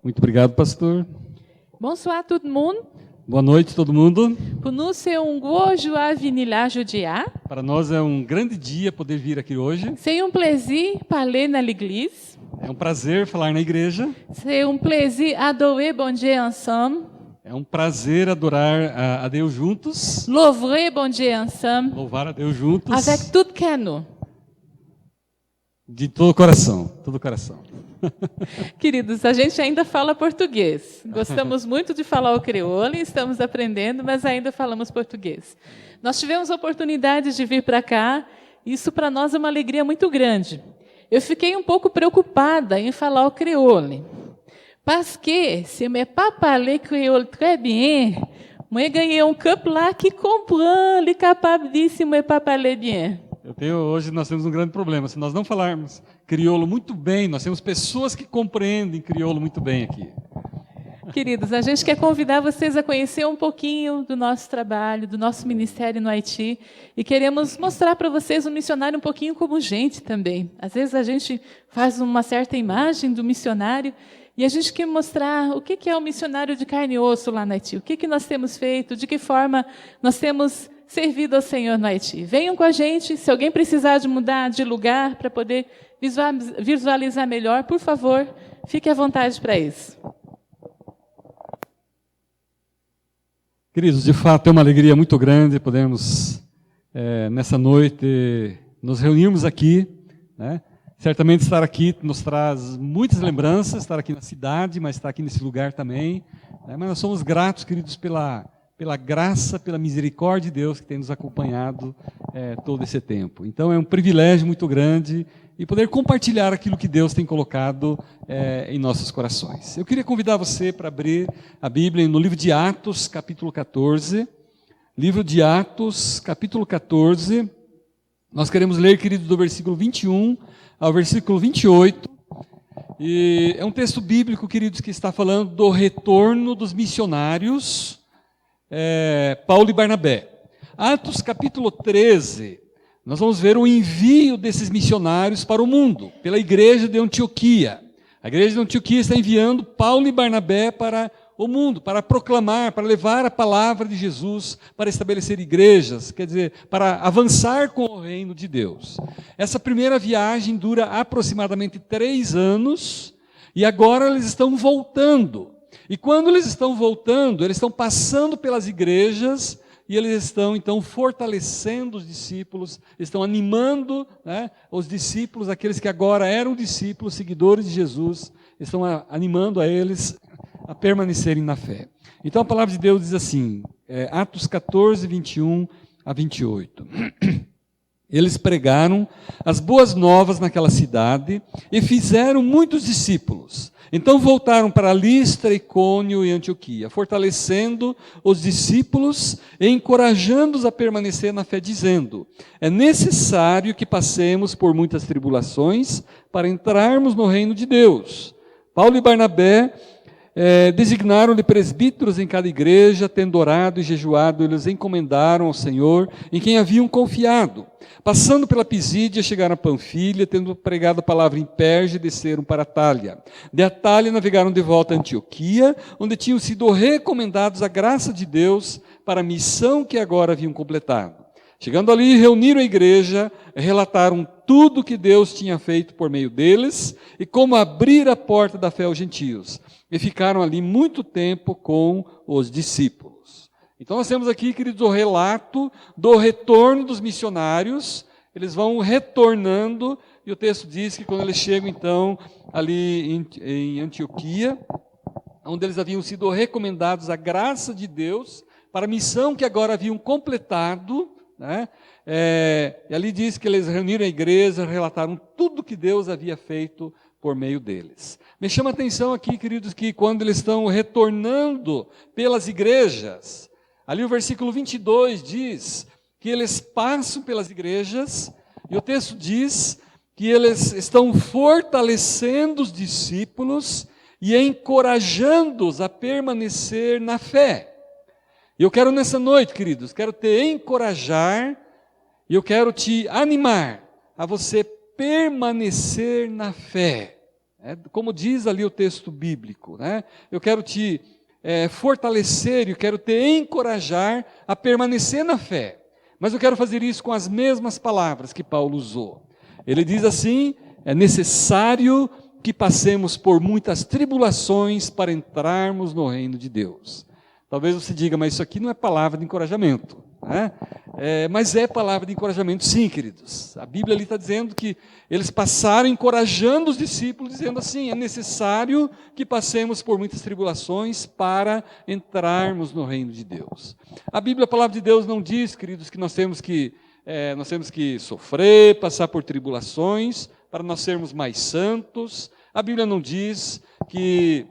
Muito obrigado, pastor. Bonsoir tout le monde. Boa noite, todo mundo. Pour nous, c'est un gros joie venir là aujourd'hui. Para nós é um grande dia poder vir aqui hoje. C'est un plaisir parler dans l'église. É um prazer falar na igreja. C'est un plaisir adorer bon Dieu ensemble. É um prazer adorar a Deus juntos. Louver bon Dieu ensemble. Louvar a Deus juntos. Avec tout que nous. De todo o coração, todo o coração. Queridos, a gente ainda fala português. Gostamos muito de falar o crioulo, estamos aprendendo, mas ainda falamos português. Nós tivemos a oportunidade de vir para cá, isso para nós é uma alegria muito grande. Eu fiquei um pouco preocupada em falar o crioulo, parce que se me pas parler crioulo très bien, moi ganhei um campo lá que comprend, ele capable de se me pas parler bien. Hoje nós temos um grande problema. Se nós não falarmos crioulo muito bem, nós temos pessoas que compreendem crioulo muito bem aqui. Queridos, a gente quer convidar vocês a conhecer um pouquinho do nosso trabalho, do nosso ministério no Haiti, e queremos mostrar para vocês o missionário um pouquinho como gente também. Às vezes a gente faz uma certa imagem do missionário e a gente quer mostrar o que é o missionário de carne e osso lá no Haiti, o que nós temos feito, de que forma nós temos servido ao Senhor no Haiti. Venham com a gente, se alguém precisar de mudar de lugar para poder visualizar melhor, por favor, fique à vontade para isso. Queridos, de fato é uma alegria muito grande podermos, nessa noite, nos reunirmos aqui, né? Certamente estar aqui nos traz muitas lembranças, estar aqui na cidade, mas estar aqui nesse lugar também, né? Mas nós somos gratos, queridos, pela graça, pela misericórdia de Deus que tem nos acompanhado todo esse tempo. Então é um privilégio muito grande e poder compartilhar aquilo que Deus tem colocado em nossos corações. Eu queria convidar você para abrir a Bíblia no livro de Atos, capítulo 14. Livro de Atos, capítulo 14. Nós queremos ler, querido, do versículo 21 ao versículo 28. E é um texto bíblico, queridos, que está falando do retorno dos missionários, Paulo e Barnabé. Atos capítulo 13, nós vamos ver o envio desses missionários para o mundo, pela igreja de Antioquia. A igreja de Antioquia está enviando Paulo e Barnabé para o mundo, para proclamar, para levar a palavra de Jesus, para estabelecer igrejas, quer dizer, para avançar com o reino de Deus. Essa primeira viagem dura aproximadamente 3 anos, e agora eles estão voltando. E quando eles estão voltando, eles estão passando pelas igrejas e eles estão, então, fortalecendo os discípulos, estão animando, né, os discípulos, aqueles que agora eram discípulos, seguidores de Jesus, estão animando a eles a permanecerem na fé. Então, a palavra de Deus diz assim, Atos 14, 21 a 28. Eles pregaram as boas novas naquela cidade e fizeram muitos discípulos. Então voltaram para Listra, Icônio e Antioquia, fortalecendo os discípulos e encorajando-os a permanecer na fé, dizendo: é necessário que passemos por muitas tribulações para entrarmos no reino de Deus. Paulo e Barnabé designaram-lhe presbíteros em cada igreja, tendo orado e jejuado, eles encomendaram ao Senhor em quem haviam confiado. Passando pela Pisídia, chegaram a Panfilha, tendo pregado a palavra em Perge, desceram para Atália. De Atália navegaram de volta a Antioquia, onde tinham sido recomendados a graça de Deus para a missão que agora haviam completado. Chegando ali, reuniram a igreja, relataram tudo que Deus tinha feito por meio deles e como abrir a porta da fé aos gentios. E ficaram ali muito tempo com os discípulos. Então nós temos aqui, queridos, o relato do retorno dos missionários. Eles vão retornando, e o texto diz que quando eles chegam, então, ali em Antioquia, onde eles haviam sido recomendados a graça de Deus para a missão que agora haviam completado, né? E ali diz que eles reuniram a igreja, relataram tudo que Deus havia feito por meio deles. Me chama a atenção aqui, queridos, que quando eles estão retornando pelas igrejas, ali o versículo 22 diz que eles passam pelas igrejas, e o texto diz que eles estão fortalecendo os discípulos e encorajando-os a permanecer na fé. E eu quero nessa noite, queridos, quero te encorajar e eu quero te animar a você permanecer na fé. Como diz ali o texto bíblico, né? Eu quero te fortalecer, eu quero te encorajar a permanecer na fé. Mas eu quero fazer isso com as mesmas palavras que Paulo usou. Ele diz assim: é necessário que passemos por muitas tribulações para entrarmos no reino de Deus. Talvez você diga, mas isso aqui não é palavra de encorajamento, né? Mas é palavra de encorajamento, sim, queridos. A Bíblia ali está dizendo que eles passaram encorajando os discípulos, dizendo assim: é necessário que passemos por muitas tribulações para entrarmos no reino de Deus. A Bíblia, a palavra de Deus, não diz, queridos, que nós temos que sofrer, passar por tribulações para nós sermos mais santos. A Bíblia não diz que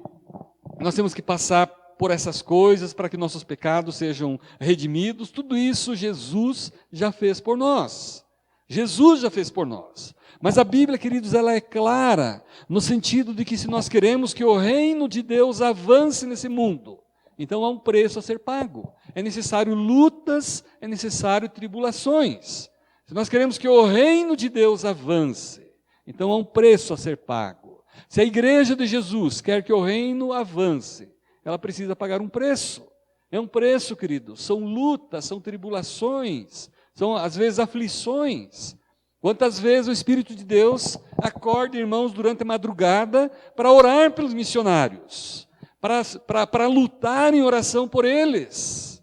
nós temos que passar por essas coisas para que nossos pecados sejam redimidos. Tudo isso Jesus já fez por nós. Jesus já fez por nós. Mas a Bíblia, queridos, ela é clara no sentido de que se nós queremos que o reino de Deus avance nesse mundo, então há um preço a ser pago. É necessário lutas, é necessário tribulações. Se nós queremos que o reino de Deus avance, então há um preço a ser pago. Se a igreja de Jesus quer que o reino avance, ela precisa pagar um preço. É um preço, queridos. São lutas, são tribulações, são às vezes aflições. Quantas vezes o Espírito de Deus acorda irmãos durante a madrugada para orar pelos missionários, para lutar em oração por eles.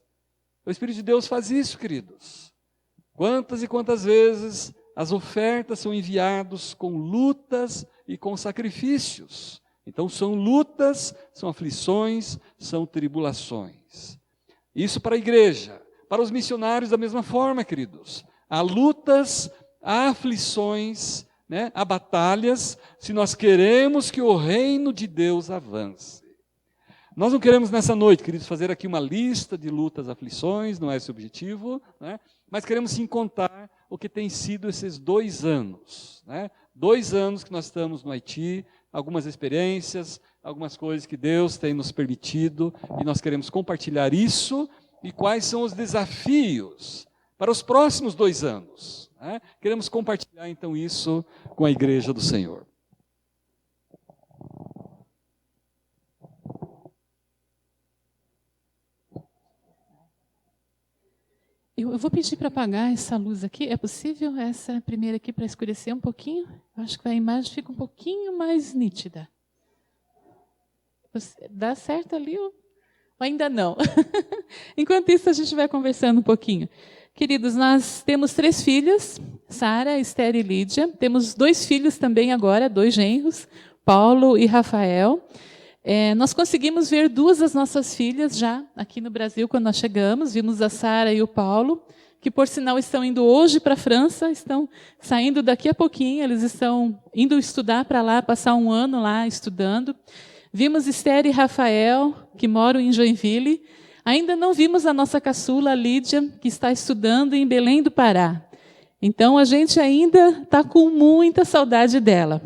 O Espírito de Deus faz isso, queridos. Quantas e quantas vezes as ofertas são enviadas com lutas e com sacrifícios. Então são lutas, são aflições, são tribulações. Isso para a igreja. Para os missionários da mesma forma, queridos. Há lutas, há aflições, né? Há batalhas, se nós queremos que o reino de Deus avance. Nós não queremos nessa noite, queridos, fazer aqui uma lista de lutas, aflições, não é esse o objetivo, né? Mas queremos sim contar o que tem sido esses 2 anos, né? 2 anos que nós estamos no Haiti, algumas experiências, algumas coisas que Deus tem nos permitido, e nós queremos compartilhar isso, e quais são os desafios para os próximos 2 anos, né? Queremos compartilhar então isso com a igreja do Senhor. Eu vou pedir para apagar essa luz aqui. É possível essa primeira aqui para escurecer um pouquinho? Eu acho que a imagem fica um pouquinho mais nítida. Dá certo ali ou ainda não? Enquanto isso, a gente vai conversando um pouquinho. Queridos, nós temos 3 filhas, Sara, Esther e Lídia. Temos 2 filhos também agora, 2 genros, Paulo e Rafael. Nós conseguimos ver 2 das nossas filhas já aqui no Brasil quando nós chegamos. Vimos a Sara e o Paulo, que por sinal estão indo hoje para a França, estão saindo daqui a pouquinho, eles estão indo estudar para lá, passar 1 ano lá estudando. Vimos Esther e Rafael, que moram em Joinville. Ainda não vimos a nossa caçula, Lídia, que está estudando em Belém do Pará. Então, a gente ainda está com muita saudade dela.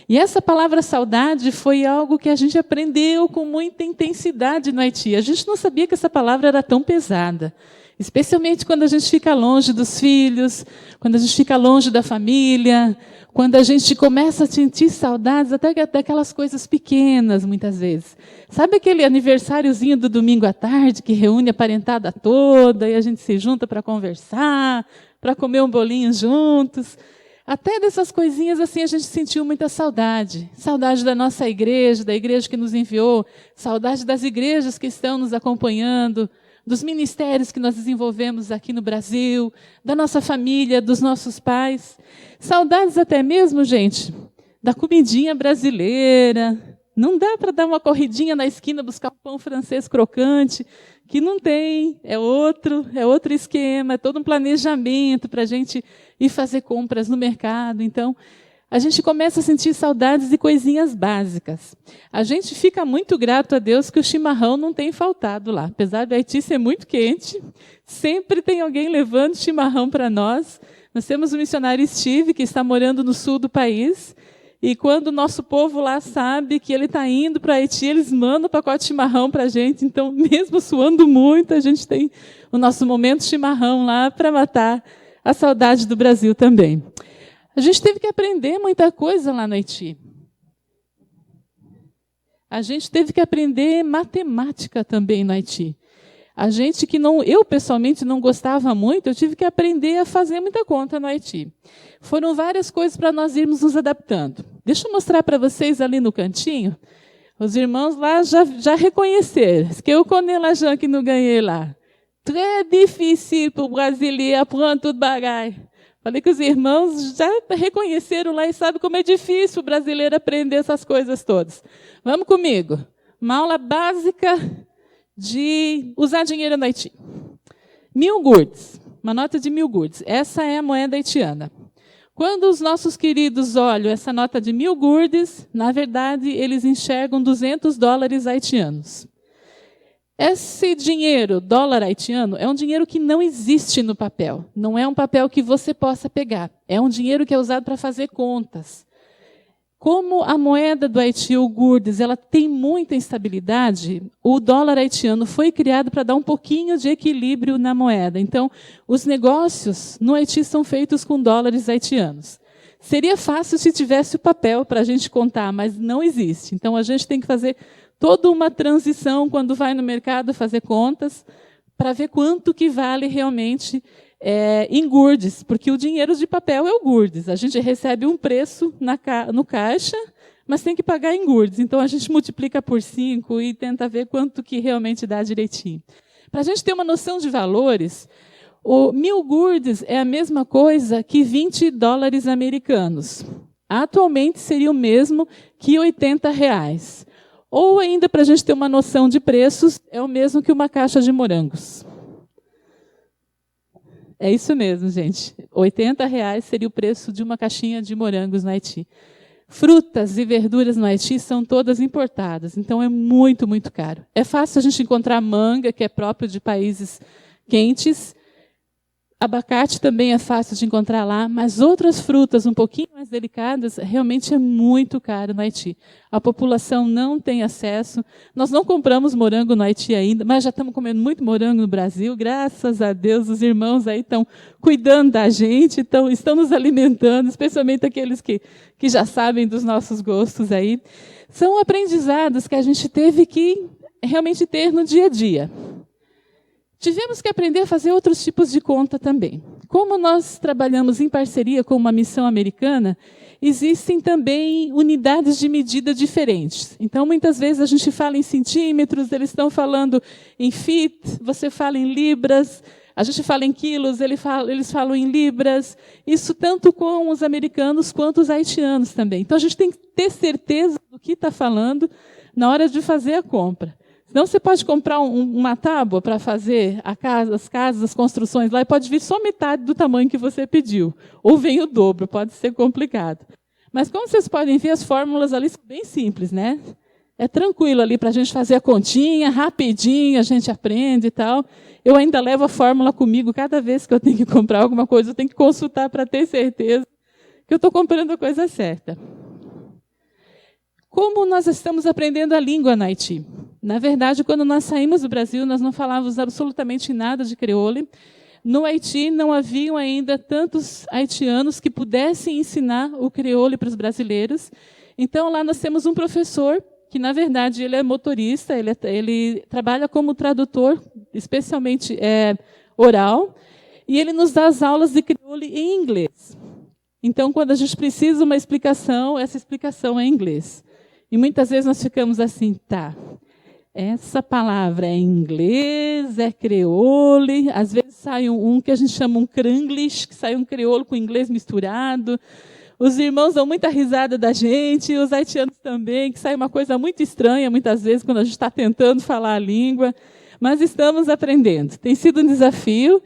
E essa palavra saudade foi algo que a gente aprendeu com muita intensidade no Haiti. A gente não sabia que essa palavra era tão pesada. Especialmente quando a gente fica longe dos filhos, quando a gente fica longe da família, quando a gente começa a sentir saudades até daquelas coisas pequenas, muitas vezes. Sabe aquele aniversáriozinho do domingo à tarde, que reúne a parentada toda, e a gente se junta para conversar, para comer um bolinho juntos? Até dessas coisinhas assim a gente sentiu muita saudade. Saudade da nossa igreja, da igreja que nos enviou, saudade das igrejas que estão nos acompanhando, dos ministérios que nós desenvolvemos aqui no Brasil, da nossa família, dos nossos pais. Saudades até mesmo, gente, da comidinha brasileira. Não dá para dar uma corridinha na esquina buscar um pão francês crocante, que não tem, é outro esquema, é todo um planejamento para a gente ir fazer compras no mercado. Então, a gente começa a sentir saudades de coisinhas básicas. A gente fica muito grato a Deus que o chimarrão não tem faltado lá. Apesar do Haiti ser muito quente, sempre tem alguém levando chimarrão para nós. Nós temos o missionário Steve, que está morando no sul do país, e quando o nosso povo lá sabe que ele está indo para Haiti, eles mandam um pacote de chimarrão para a gente. Então, mesmo suando muito, a gente tem o nosso momento chimarrão lá para matar a saudade do Brasil também. A gente teve que aprender muita coisa lá no Haiti. A gente teve que aprender matemática também no Haiti. A gente que não, eu pessoalmente não gostava muito, eu tive que aprender a fazer muita conta no Haiti. Foram várias coisas para nós irmos nos adaptando. Deixa eu mostrar para vocês ali no cantinho. Os irmãos lá já reconheceram. Que eu connais l'argent que não ganhei lá. Très difficile para o brasileiro aprender tudo bagaille. Falei que os irmãos já reconheceram lá e sabem como é difícil o brasileiro aprender essas coisas todas. Vamos comigo. Uma aula básica de usar dinheiro no Haiti. 1.000 gourdes. Uma nota de 1.000 gourdes. Essa é a moeda haitiana. Quando os nossos queridos olham essa nota de 1.000 gourdes, na verdade, eles enxergam $200 haitianos. Esse dinheiro, dólar haitiano, é um dinheiro que não existe no papel. Não é um papel que você possa pegar. É um dinheiro que é usado para fazer contas. Como a moeda do Haiti, o gourdes, ela tem muita instabilidade, o dólar haitiano foi criado para dar um pouquinho de equilíbrio na moeda. Então, os negócios no Haiti são feitos com dólares haitianos. Seria fácil se tivesse o papel para a gente contar, mas não existe. Então, a gente tem que fazer toda uma transição quando vai no mercado fazer contas para ver quanto que vale realmente em gourdes, porque o dinheiro de papel é o gourdes. A gente recebe um preço no caixa, mas tem que pagar em gourdes. Então, a gente multiplica por 5 e tenta ver quanto que realmente dá direitinho. Para a gente ter uma noção de valores, o 1.000 gourdes é a mesma coisa que $20 americanos. Atualmente, seria o mesmo que R$80. Ou ainda, para a gente ter uma noção de preços, é o mesmo que uma caixa de morangos. É isso mesmo, gente. R$80 seria o preço de uma caixinha de morangos no Haiti. Frutas e verduras no Haiti são todas importadas, então é muito, muito caro. É fácil a gente encontrar manga, que é próprio de países quentes. Abacate também é fácil de encontrar lá, mas outras frutas um pouquinho mais delicadas realmente é muito caro no Haiti. A população não tem acesso. Nós não compramos morango no Haiti ainda, mas já estamos comendo muito morango no Brasil. Graças a Deus, os irmãos aí estão cuidando da gente, estão nos alimentando, especialmente aqueles que já sabem dos nossos gostos aí. São aprendizados que a gente teve que realmente ter no dia a dia. Tivemos que aprender a fazer outros tipos de conta também. Como nós trabalhamos em parceria com uma missão americana, existem também unidades de medida diferentes. Então, muitas vezes a gente fala em centímetros, eles estão falando em feet, você fala em libras, a gente fala em quilos, eles falam em libras. Isso tanto com os americanos quanto os haitianos também. Então, a gente tem que ter certeza do que está falando na hora de fazer a compra. Senão você pode comprar uma tábua para fazer as casas, as construções lá, e pode vir só metade do tamanho que você pediu. Ou vem o dobro, pode ser complicado. Mas como vocês podem ver, as fórmulas ali são bem simples, né? É tranquilo ali para a gente fazer a continha, rapidinho, a gente aprende e tal. Eu ainda levo a fórmula comigo, cada vez que eu tenho que comprar alguma coisa, eu tenho que consultar para ter certeza que eu estou comprando a coisa certa. Como nós estamos aprendendo a língua no Haiti? Na verdade, quando nós saímos do Brasil, nós não falávamos absolutamente nada de creole. No Haiti, não haviam ainda tantos haitianos que pudessem ensinar o creole para os brasileiros. Então, lá nós temos um professor, que, na verdade, ele é motorista, ele trabalha como tradutor, especialmente oral, e ele nos dá as aulas de creole em inglês. Então, quando a gente precisa de uma explicação, essa explicação é em inglês. E muitas vezes nós ficamos assim, tá, essa palavra é em inglês, é creole, às vezes sai um que a gente chama um cranglish, que sai um creole com inglês misturado. Os irmãos dão muita risada da gente, os haitianos também, que sai uma coisa muito estranha, muitas vezes, quando a gente está tentando falar a língua. Mas estamos aprendendo. Tem sido um desafio,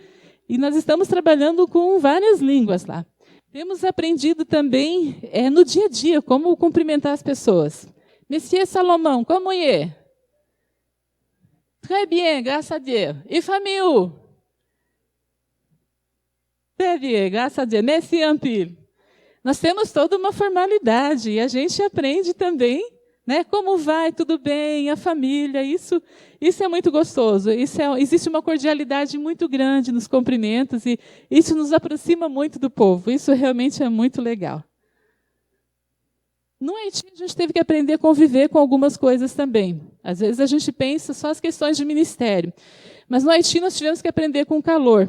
e nós estamos trabalhando com várias línguas lá. Temos aprendido também no dia a dia como cumprimentar as pessoas. Monsieur Salomão, como é? Très bien, graças a Deus. E famille? Très bien, graças a Deus. Merci un peu. Nós temos toda uma formalidade e a gente aprende também, né? Como vai? Tudo bem? A família? Isso é muito gostoso. Existe uma cordialidade muito grande nos cumprimentos e isso nos aproxima muito do povo. Isso realmente é muito legal. No Haiti, a gente teve que aprender a conviver com algumas coisas também. Às vezes, a gente pensa só as questões de ministério. Mas no Haiti, nós tivemos que aprender com o calor.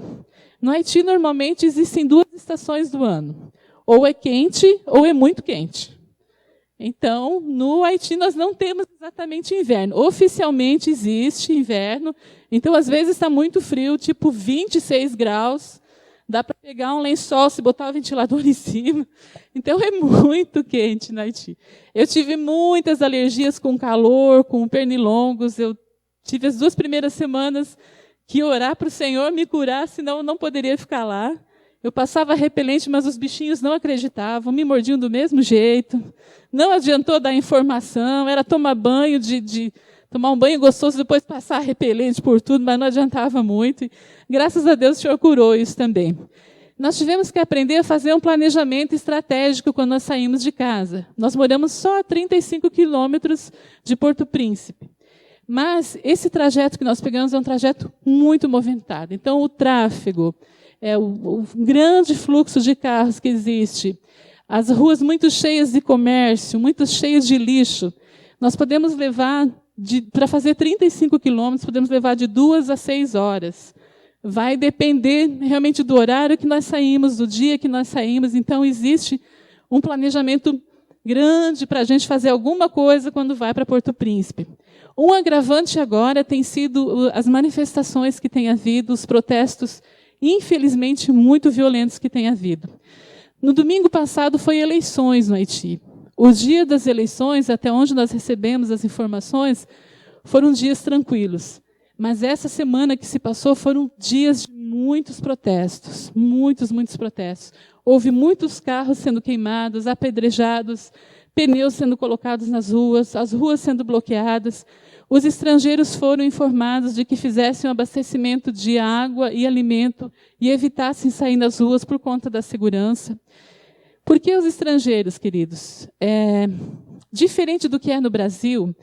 No Haiti, normalmente, existem 2 estações do ano. Ou é quente, ou é muito quente. Então, no Haiti, nós não temos exatamente inverno. Oficialmente, existe inverno. Então, às vezes, está muito frio, tipo 26 graus. Dá para pegar um lençol, se botar o ventilador em cima. Então, é muito quente no Haiti. Eu tive muitas alergias com calor, com pernilongos. Eu tive as 2 primeiras semanas que orar para o Senhor me curar, senão eu não poderia ficar lá. Eu passava repelente, mas os bichinhos não acreditavam, me mordiam do mesmo jeito. Não adiantou dar informação, era tomar banho, tomar um banho gostoso, depois passar repelente por tudo, mas não adiantava muito. E, graças a Deus, o Senhor curou isso também. Nós tivemos que aprender a fazer um planejamento estratégico quando nós saímos de casa. Nós moramos só a 35 quilômetros de Porto Príncipe. Mas esse trajeto que nós pegamos é um trajeto muito movimentado. Então, o tráfego, o grande fluxo de carros que existe, as ruas muito cheias de comércio, muito cheias de lixo, nós podemos levar, para fazer 35 quilômetros, podemos levar de 2 a 6 horas. Vai depender realmente do horário que nós saímos, do dia que nós saímos. Então, existe um planejamento grande para a gente fazer alguma coisa quando vai para Porto Príncipe. Um agravante agora tem sido as manifestações que tem havido, os protestos, infelizmente, muito violentos que tem havido. No domingo passado foi eleições no Haiti. O dia das eleições, até onde nós recebemos as informações, foram dias tranquilos. Mas essa semana que se passou foram dias de muitos protestos, muitos protestos. Houve muitos carros sendo queimados, apedrejados, pneus sendo colocados nas ruas, as ruas sendo bloqueadas. Os estrangeiros foram informados de que fizessem um abastecimento de água e alimento e evitassem sair nas ruas por conta da segurança. Por que os estrangeiros, queridos? Diferente do que é no Brasil,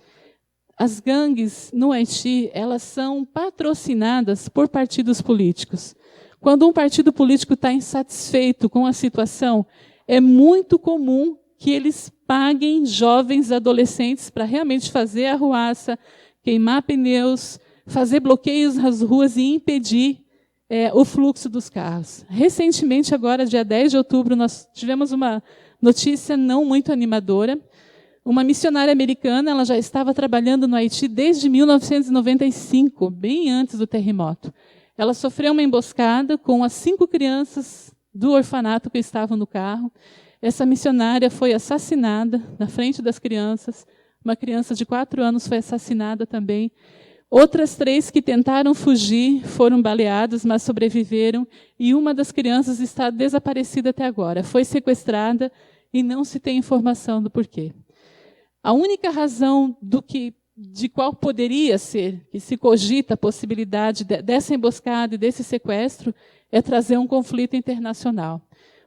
as gangues no Haiti, elas são patrocinadas por partidos políticos. Quando um partido político está insatisfeito com a situação, é muito comum que eles paguem jovens adolescentes para realmente fazer arruaça, queimar pneus, fazer bloqueios nas ruas e impedir o fluxo dos carros. Recentemente, agora, dia 10 de outubro, nós tivemos uma notícia não muito animadora. Uma missionária americana, ela já estava trabalhando no Haiti desde 1995, bem antes do terremoto. Ela sofreu uma emboscada com as 5 crianças do orfanato que estavam no carro. Essa missionária foi assassinada na frente das crianças. Uma criança de 4 anos foi assassinada também. Outras 3 que tentaram fugir foram baleadas, mas sobreviveram. E uma das crianças está desaparecida até agora. Foi sequestrada e não se tem informação do porquê. A única razão de qual poderia ser, que se cogita a possibilidade dessa emboscada e desse sequestro, é trazer um conflito internacional.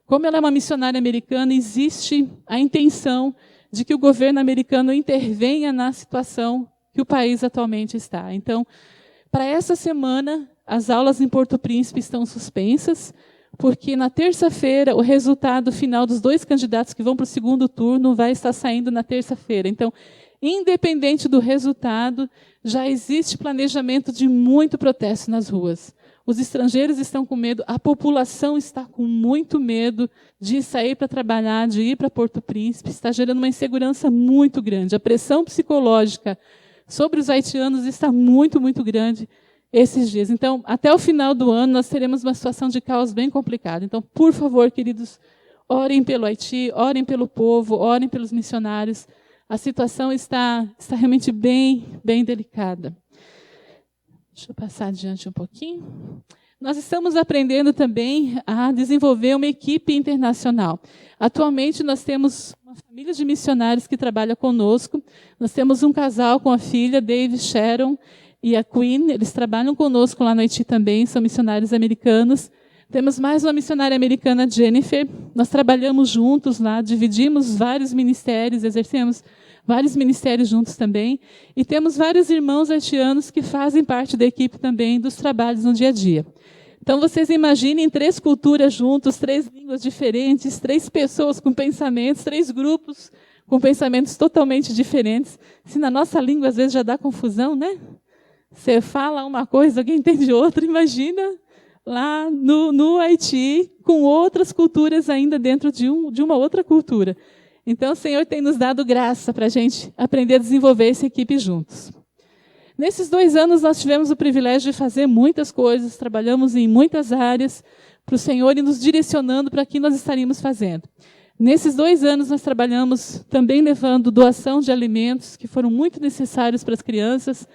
Como ela é uma missionária americana, existe a intenção de que o governo americano intervenha na situação que o país atualmente está. Então, para essa semana, as aulas em Porto Príncipe estão suspensas, porque na terça-feira o resultado final dos 2 candidatos que vão para o segundo turno vai estar saindo na terça-feira. Então, independente do resultado, já existe planejamento de muito protesto nas ruas. Os estrangeiros estão com medo, a população está com muito medo de sair para trabalhar, de ir para Porto Príncipe, está gerando uma insegurança muito grande. A pressão psicológica sobre os haitianos está muito grande esses dias. Então, até o final do ano, nós teremos uma situação de caos bem complicada. Então, por favor, queridos, orem pelo Haiti, orem pelo povo, orem pelos missionários. A situação está realmente bem delicada. Deixa eu passar adiante um pouquinho. Nós estamos aprendendo também a desenvolver uma equipe internacional. Atualmente, nós temos uma família de missionários que trabalha conosco. Nós temos um casal com a filha, Dave Sharon e a Queen. Eles trabalham conosco lá no Haiti também, são missionários americanos. Temos mais uma missionária americana, Jennifer. Nós trabalhamos juntos lá, dividimos vários ministérios, exercemos vários ministérios juntos também. E temos vários irmãos haitianos que fazem parte da equipe também dos trabalhos no dia a dia. Então, vocês imaginem 3 culturas juntos, 3 línguas diferentes, 3 pessoas com pensamentos, 3 grupos com pensamentos totalmente diferentes. Se na nossa língua às vezes já dá confusão, né? Você fala uma coisa, alguém entende outra, imagina lá no Haiti, com outras culturas ainda dentro de uma outra cultura. Então, o Senhor tem nos dado graça para a gente aprender a desenvolver essa equipe juntos. Nesses 2 anos, nós tivemos o privilégio de fazer muitas coisas, trabalhamos em muitas áreas para o Senhor e nos direcionando para o que nós estaríamos fazendo. Nesses 2 anos, nós trabalhamos também levando doação de alimentos, que foram muito necessários para as crianças.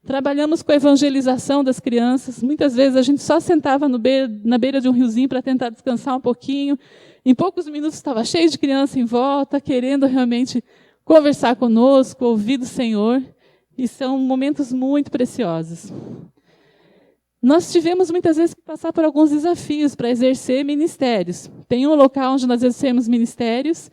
Trabalhamos com a evangelização das crianças. Muitas vezes a gente só sentava na beira de um riozinho para tentar descansar um pouquinho. Em poucos minutos estava cheio de criança em volta, querendo realmente conversar conosco, ouvir do Senhor. E são momentos muito preciosos. Nós tivemos muitas vezes que passar por alguns desafios para exercer ministérios. Tem um local onde nós exercemos ministérios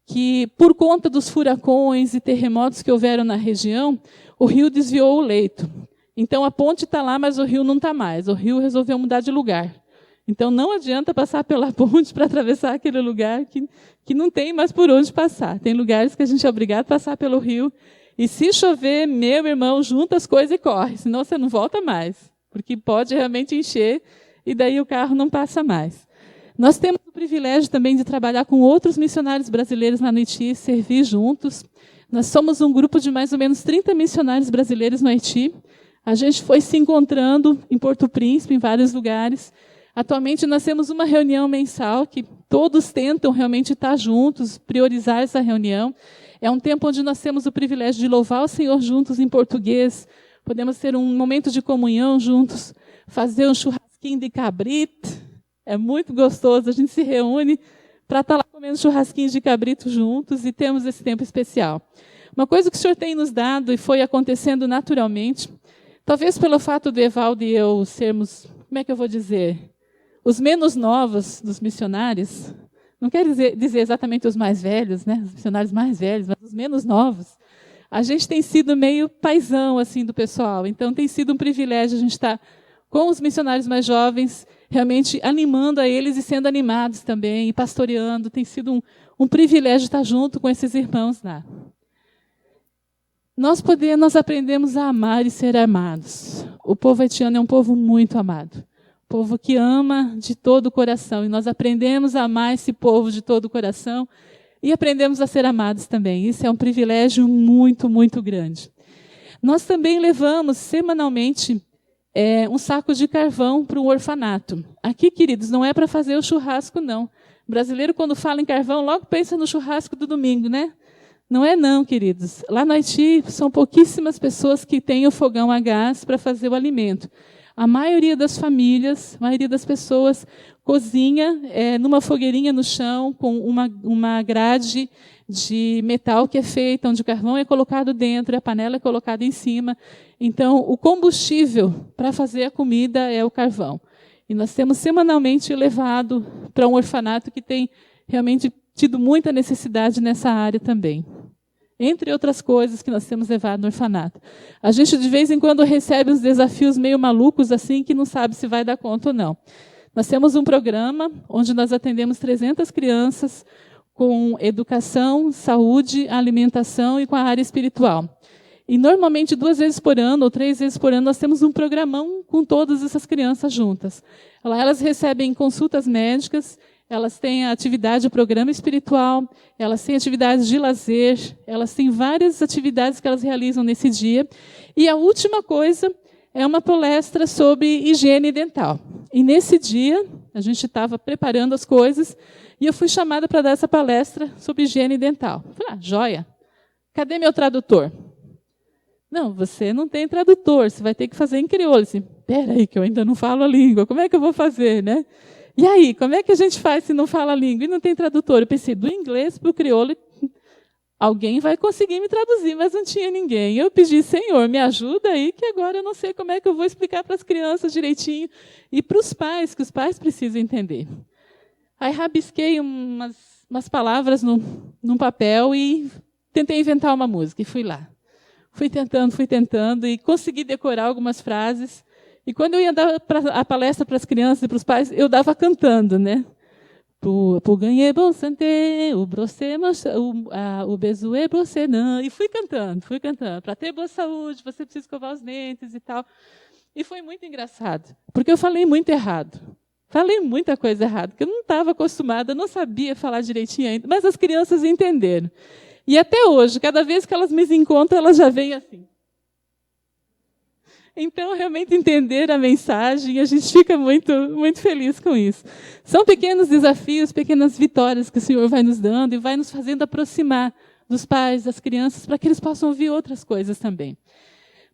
que, por conta dos furacões e terremotos que houveram na região, o rio desviou o leito. Então, a ponte está lá, mas o rio não está mais. O rio resolveu mudar de lugar. Então, não adianta passar pela ponte para atravessar aquele lugar que não tem mais por onde passar. Tem lugares que a gente é obrigado a passar pelo rio. E se chover, meu irmão, junta as coisas e corre, senão você não volta mais. Porque pode realmente encher e daí o carro não passa mais. Nós temos o privilégio também de trabalhar com outros missionários brasileiros lá no Haiti, servir juntos. Nós somos um grupo de mais ou menos 30 missionários brasileiros no Haiti. A gente foi se encontrando em Porto Príncipe, em vários lugares. Atualmente, nós temos uma reunião mensal que todos tentam realmente estar juntos, priorizar essa reunião. É um tempo onde nós temos o privilégio de louvar o Senhor juntos em português. Podemos ter um momento de comunhão juntos, fazer um churrasquinho de cabrito. É muito gostoso, a gente se reúne para estar lá comendo churrasquinho de cabrito juntos e temos esse tempo especial. Uma coisa que o Senhor tem nos dado e foi acontecendo naturalmente, talvez pelo fato do Evaldo e eu sermos, como é que eu vou dizer, os menos novos dos missionários, não quero dizer exatamente os mais velhos, né, os missionários mais velhos, mas os menos novos, a gente tem sido meio paizão assim, do pessoal. Então, tem sido um privilégio a gente estar com os missionários mais jovens, realmente animando a eles e sendo animados também, e pastoreando. Tem sido um privilégio estar junto com esses irmãos lá. Nós aprendemos a amar e ser amados. O povo haitiano é um povo muito amado. Um povo que ama de todo o coração. E nós aprendemos a amar esse povo de todo o coração e aprendemos a ser amados também. Isso é um privilégio muito, muito grande. Nós também levamos semanalmente um saco de carvão para um orfanato. Aqui, queridos, não é para fazer o churrasco, não. O brasileiro, quando fala em carvão, logo pensa no churrasco do domingo, né? Não é não, queridos. Lá no Haiti, são pouquíssimas pessoas que têm o fogão a gás para fazer o alimento. A maioria das famílias, a maioria das pessoas, cozinha numa fogueirinha no chão, com uma grade de metal que é feita, onde o carvão é colocado dentro e a panela é colocada em cima. Então, o combustível para fazer a comida é o carvão. E nós temos semanalmente levado para um orfanato que tem realmente tido muita necessidade nessa área também. Entre outras coisas que nós temos levado no orfanato. A gente, de vez em quando, recebe uns desafios meio malucos, assim, que não sabe se vai dar conta ou não. Nós temos um programa onde nós atendemos 300 crianças com educação, saúde, alimentação e com a área espiritual. E, normalmente, 2 vezes por ano ou 3 vezes por ano, nós temos um programão com todas essas crianças juntas. Lá elas recebem consultas médicas, elas têm a atividade, o programa espiritual, elas têm atividades de lazer, elas têm várias atividades que elas realizam nesse dia. E a última coisa é uma palestra sobre higiene dental. E nesse dia, a gente estava preparando as coisas, e eu fui chamada para dar essa palestra sobre higiene dental. Falei, joia, cadê meu tradutor? Não, você não tem tradutor, você vai ter que fazer em crioulo. Assim, espera aí, que eu ainda não falo a língua, como é que eu vou fazer, né? E aí, como é que a gente faz se não fala a língua? E não tem tradutor. Eu pensei, do inglês para o crioulo, alguém vai conseguir me traduzir, mas não tinha ninguém. Eu pedi, Senhor, me ajuda aí, que agora eu não sei como é que eu vou explicar para as crianças direitinho e para os pais, que os pais precisam entender. Aí rabisquei umas palavras num papel e tentei inventar uma música, e fui lá. Fui tentando, e consegui decorar algumas frases. E quando eu ia dar a palestra para as crianças e para os pais, eu dava cantando, né? Pour gagner bon santé, o besoin é você não. E fui cantando. Para ter boa saúde, você precisa escovar os dentes e tal. E foi muito engraçado, porque eu falei muito errado. Falei muita coisa errada, porque eu não estava acostumada, não sabia falar direitinho ainda, mas as crianças entenderam. E até hoje, cada vez que elas me encontram, elas já vêm assim. Então, realmente entenderam a mensagem e a gente fica muito, muito feliz com isso. São pequenos desafios, pequenas vitórias que o Senhor vai nos dando e vai nos fazendo aproximar dos pais, das crianças, para que eles possam ouvir outras coisas também.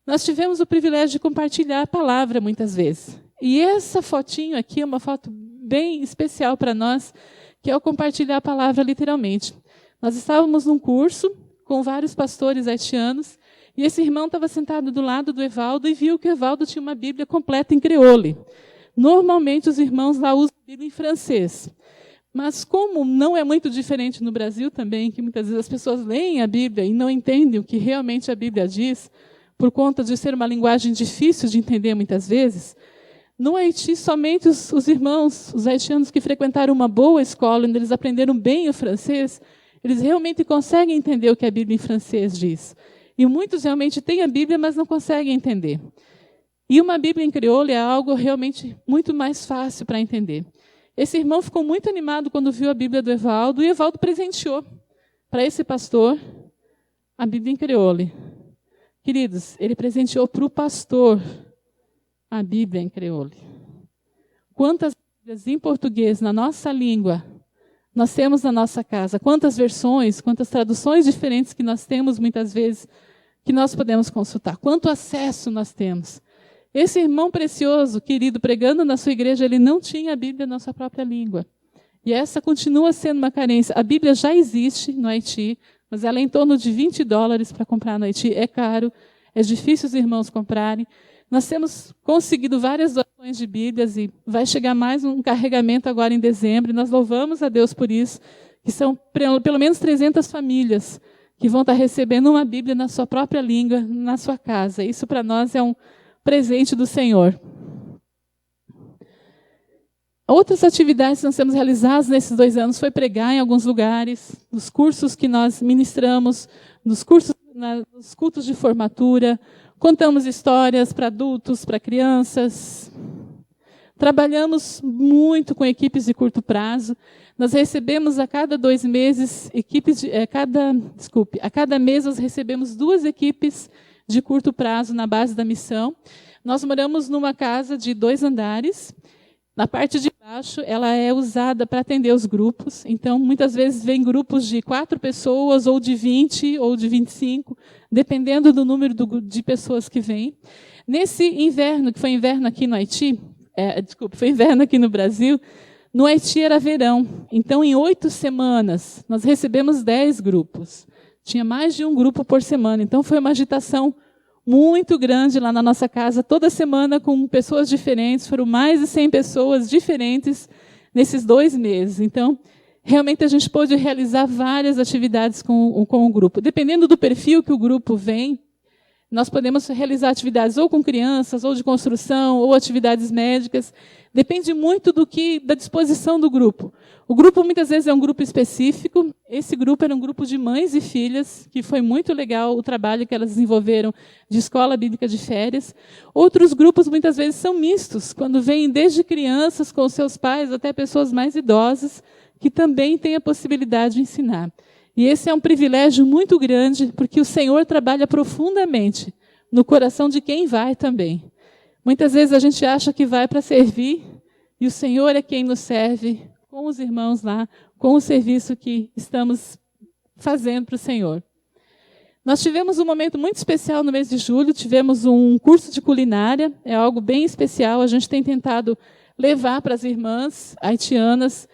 Nós tivemos o privilégio de compartilhar a palavra muitas vezes. E essa fotinho aqui é uma foto bem especial para nós, que é o compartilhar a palavra literalmente. Nós estávamos num curso com vários pastores haitianos, e esse irmão estava sentado do lado do Evaldo e viu que o Evaldo tinha uma Bíblia completa em creole. Normalmente os irmãos lá usam a Bíblia em francês. Mas como não é muito diferente no Brasil também, que muitas vezes as pessoas leem a Bíblia e não entendem o que realmente a Bíblia diz, por conta de ser uma linguagem difícil de entender muitas vezes, no Haiti, somente os irmãos, os haitianos que frequentaram uma boa escola, onde eles aprenderam bem o francês, eles realmente conseguem entender o que a Bíblia em francês diz. E muitos realmente têm a Bíblia, mas não conseguem entender. E uma Bíblia em crioulo é algo realmente muito mais fácil para entender. Esse irmão ficou muito animado quando viu a Bíblia do Evaldo, e o Evaldo presenteou para esse pastor a Bíblia em crioulo. Queridos, ele presenteou para o pastor a Bíblia em crioulo. Quantas Bíblias em português, na nossa língua, nós temos na nossa casa? Quantas versões, quantas traduções diferentes que nós temos muitas vezes, que nós podemos consultar? Quanto acesso nós temos? Esse irmão precioso, querido, pregando na sua igreja, ele não tinha a Bíblia na sua própria língua. E essa continua sendo uma carência. A Bíblia já existe no Haiti, mas ela é em torno de $20 para comprar no Haiti. É caro, é difícil os irmãos comprarem. Nós temos conseguido várias doações de Bíblias e vai chegar mais um carregamento agora em dezembro. E nós louvamos a Deus por isso, que são pelo menos 300 famílias que vão estar recebendo uma Bíblia na sua própria língua, na sua casa. Isso para nós é um presente do Senhor. Outras atividades que nós temos realizadas nesses 2 anos foi pregar em alguns lugares, nos cursos que nós ministramos, nos cultos de formatura, contamos histórias para adultos, para crianças. Trabalhamos muito com equipes de curto prazo. Nós recebemos a cada 2 meses, a cada mês nós recebemos 2 equipes de curto prazo na base da missão. Nós moramos numa casa de 2 andares. Na parte de baixo, ela é usada para atender os grupos. Então, muitas vezes, vem grupos de 4 pessoas, ou de 20, ou de 25, dependendo do número de pessoas que vêm. Nesse inverno, que foi inverno aqui no Haiti, foi inverno aqui no Brasil, no Haiti era verão. Então, em 8 semanas, nós recebemos 10 grupos. Tinha mais de um grupo por semana. Então, foi uma agitação muito grande lá na nossa casa, toda semana com pessoas diferentes. Foram mais de 100 pessoas diferentes nesses 2 meses. Então, realmente a gente pôde realizar várias atividades com o grupo. Dependendo do perfil que o grupo vem, nós podemos realizar atividades ou com crianças, ou de construção, ou atividades médicas. Depende muito da disposição do grupo. O grupo, muitas vezes, é um grupo específico. Esse grupo era um grupo de mães e filhas, que foi muito legal o trabalho que elas desenvolveram de escola bíblica de férias. Outros grupos, muitas vezes, são mistos, quando vêm desde crianças com seus pais até pessoas mais idosas, que também têm a possibilidade de ensinar. E esse é um privilégio muito grande, porque o Senhor trabalha profundamente no coração de quem vai também. Muitas vezes a gente acha que vai para servir, e o Senhor é quem nos serve, com os irmãos lá, com o serviço que estamos fazendo para o Senhor. Nós tivemos um momento muito especial no mês de julho, tivemos um curso de culinária, é algo bem especial, a gente tem tentado levar para as irmãs haitianas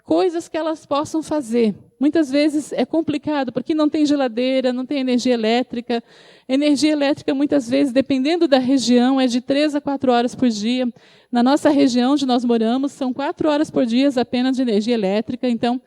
coisas que elas possam fazer. Muitas vezes é complicado, porque não tem geladeira, não tem energia elétrica. Energia elétrica, muitas vezes, dependendo da região, é de 3 a 4 horas por dia. Na nossa região onde nós moramos, são 4 horas por dia apenas de energia elétrica. Então,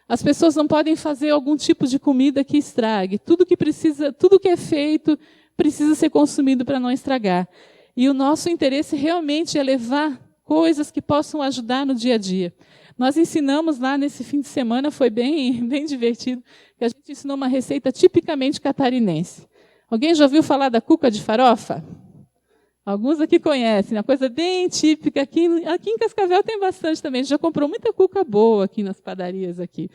as pessoas não podem fazer algum tipo de comida que estrague. Tudo que é feito precisa ser consumido para não estragar. E o nosso interesse realmente é levar coisas que possam ajudar no dia a dia. Nós ensinamos lá nesse fim de semana, foi bem divertido, que a gente ensinou uma receita tipicamente catarinense. Alguém já ouviu falar da cuca de farofa? Alguns aqui conhecem, uma coisa bem típica. Aqui em Cascavel tem bastante também. A gente já comprou muita cuca boa aqui nas padarias aqui.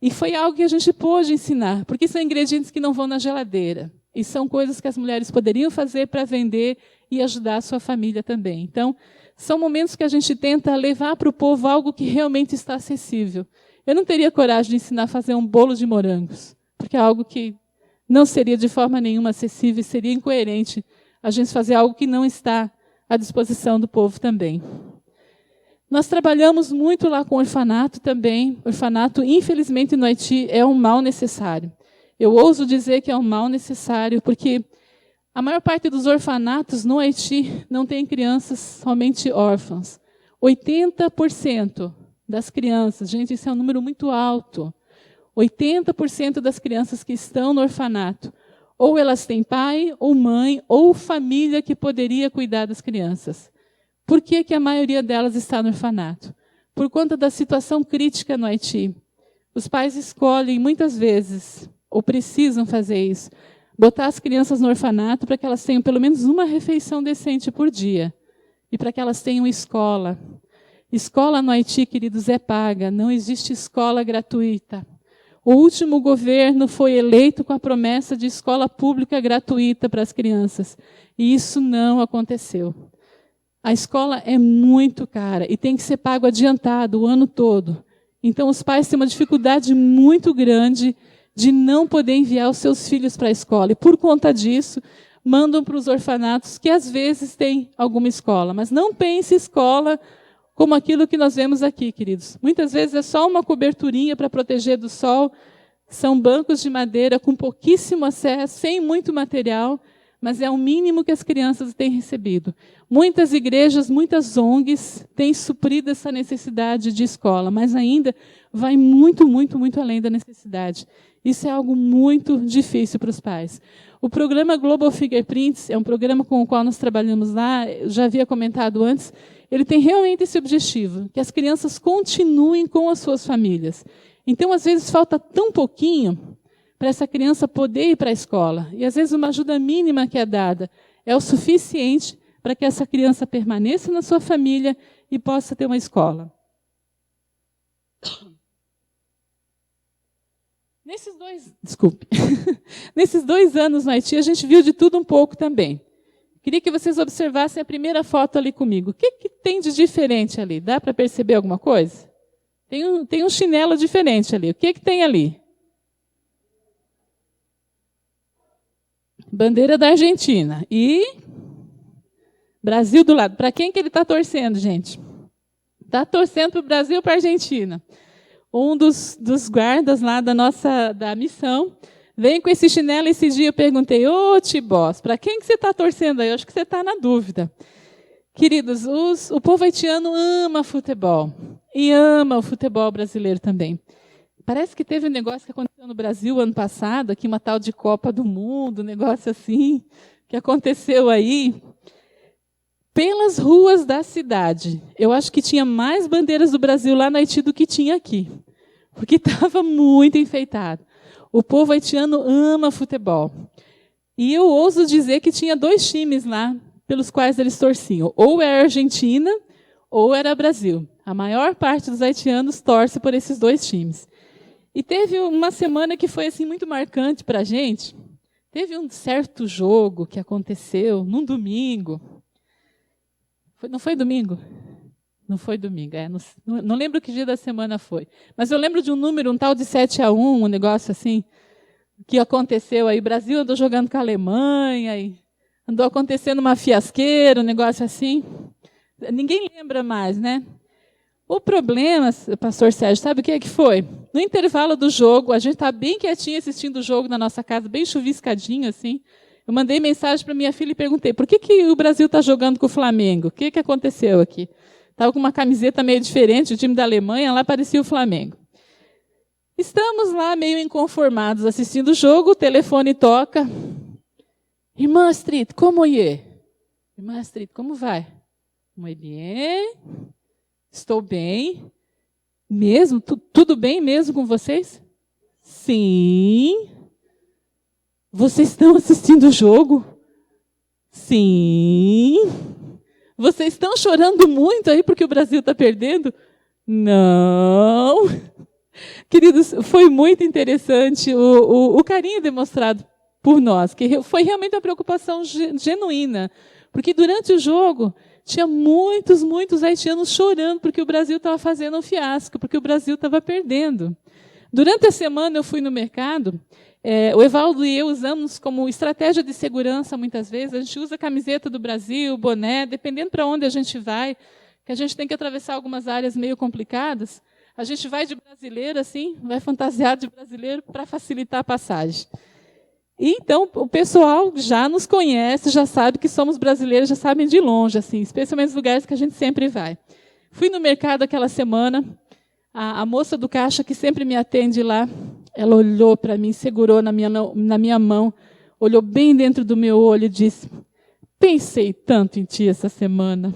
E foi algo que a gente pôde ensinar, porque são ingredientes que não vão na geladeira. E são coisas que as mulheres poderiam fazer para vender e ajudar a sua família também. Então, são momentos que a gente tenta levar para o povo algo que realmente está acessível. Eu não teria coragem de ensinar a fazer um bolo de morangos, porque é algo que não seria de forma nenhuma acessível e seria incoerente a gente fazer algo que não está à disposição do povo também. Nós trabalhamos muito lá com orfanato também. Orfanato, infelizmente, no Haiti, é um mal necessário. Eu ouso dizer que é um mal necessário, porque a maior parte dos orfanatos no Haiti não tem crianças somente órfãs. 80% das crianças, gente, isso é um número muito alto. 80% das crianças que estão no orfanato, ou elas têm pai, ou mãe, ou família que poderia cuidar das crianças. Por que a maioria delas está no orfanato? Por conta da situação crítica no Haiti. Os pais escolhem, muitas vezes, ou precisam fazer isso, botar as crianças no orfanato para que elas tenham pelo menos uma refeição decente por dia. E para que elas tenham escola. Escola no Haiti, queridos, é paga. Não existe escola gratuita. O último governo foi eleito com a promessa de escola pública gratuita para as crianças. E isso não aconteceu. A escola é muito cara e tem que ser pago adiantado o ano todo. Então, os pais têm uma dificuldade muito grande de não poder enviar os seus filhos para a escola. E, por conta disso, mandam para os orfanatos que, às vezes, têm alguma escola. Mas não pense escola como aquilo que nós vemos aqui, queridos. Muitas vezes é só uma coberturinha para proteger do sol. São bancos de madeira com pouquíssimo acesso, sem muito material, mas é o mínimo que as crianças têm recebido. Muitas igrejas, muitas ONGs têm suprido essa necessidade de escola, mas ainda vai muito além da necessidade. Isso é algo muito difícil para os pais. O programa Global Fingerprints é um programa com o qual nós trabalhamos lá, eu já havia comentado antes, ele tem realmente esse objetivo, que as crianças continuem com as suas famílias. Então, às vezes, falta tão pouquinho para essa criança poder ir para a escola. E, às vezes, uma ajuda mínima que é dada é o suficiente para que essa criança permaneça na sua família e possa ter uma escola. Nesses 2 anos no Haiti, a gente viu de tudo um pouco também. Queria que vocês observassem a primeira foto ali comigo. O que tem de diferente ali? Dá para perceber alguma coisa? Tem um chinelo diferente ali. O que tem ali? Bandeira da Argentina. E Brasil do lado. Para quem que ele está torcendo, gente? Está torcendo para o Brasil ou para a Argentina? Um dos guardas lá da missão veio com esse chinelo. Esse dia eu perguntei, ô Tibós, para quem que você está torcendo aí? Eu acho que você está na dúvida. Queridos, o povo haitiano ama futebol. E ama o futebol brasileiro também. Parece que teve um negócio que aconteceu no Brasil ano passado, aqui uma tal de Copa do Mundo, um negócio assim, que aconteceu aí. Pelas ruas da cidade, eu acho que tinha mais bandeiras do Brasil lá no Haiti do que tinha aqui, porque estava muito enfeitado. O povo haitiano ama futebol. E eu ouso dizer que tinha 2 times lá, pelos quais eles torciam. Ou era a Argentina, ou era o Brasil. A maior parte dos haitianos torce por esses 2 times. E teve uma semana que foi assim, muito marcante para a gente. Teve um certo jogo que aconteceu num domingo. Não foi domingo? Não foi domingo. Não lembro que dia da semana foi. Mas eu lembro de um número, um tal de 7-1, um negócio assim, que aconteceu aí. O Brasil andou jogando com a Alemanha, e andou acontecendo uma fiasqueira, um negócio assim. Ninguém lembra mais, né? O problema, pastor Sérgio, sabe o que foi? No intervalo do jogo, a gente está bem quietinho assistindo o jogo na nossa casa, bem chuviscadinho, assim. Eu mandei mensagem para minha filha e perguntei, por que o Brasil está jogando com o Flamengo? O que aconteceu aqui? Estava com uma camiseta meio diferente, o time da Alemanha, lá parecia o Flamengo. Estamos lá meio inconformados assistindo o jogo, o telefone toca. Irmã Astrid, como é? Irmã Astrid, como vai? Muito bem. Estou bem. Mesmo? Tudo bem mesmo com vocês? Sim. Vocês estão assistindo o jogo? Sim. Vocês estão chorando muito aí porque o Brasil está perdendo? Não. Queridos, foi muito interessante o carinho demonstrado por nós, que foi realmente uma preocupação genuína, porque durante o jogo tinha muitos haitianos chorando porque o Brasil estava fazendo um fiasco, porque o Brasil estava perdendo. Durante a semana eu fui no mercado, o Evaldo e eu usamos como estratégia de segurança muitas vezes, a gente usa a camiseta do Brasil, boné, dependendo para onde a gente vai, que a gente tem que atravessar algumas áreas meio complicadas, a gente vai de brasileiro, assim, vai fantasiado de brasileiro para facilitar a passagem. E, então, o pessoal já nos conhece, já sabe que somos brasileiros, já sabem de longe, assim, especialmente nos lugares que a gente sempre vai. Fui no mercado aquela semana, a moça do caixa, que sempre me atende lá, ela olhou para mim, segurou na minha mão, olhou bem dentro do meu olho e disse: pensei tanto em ti essa semana.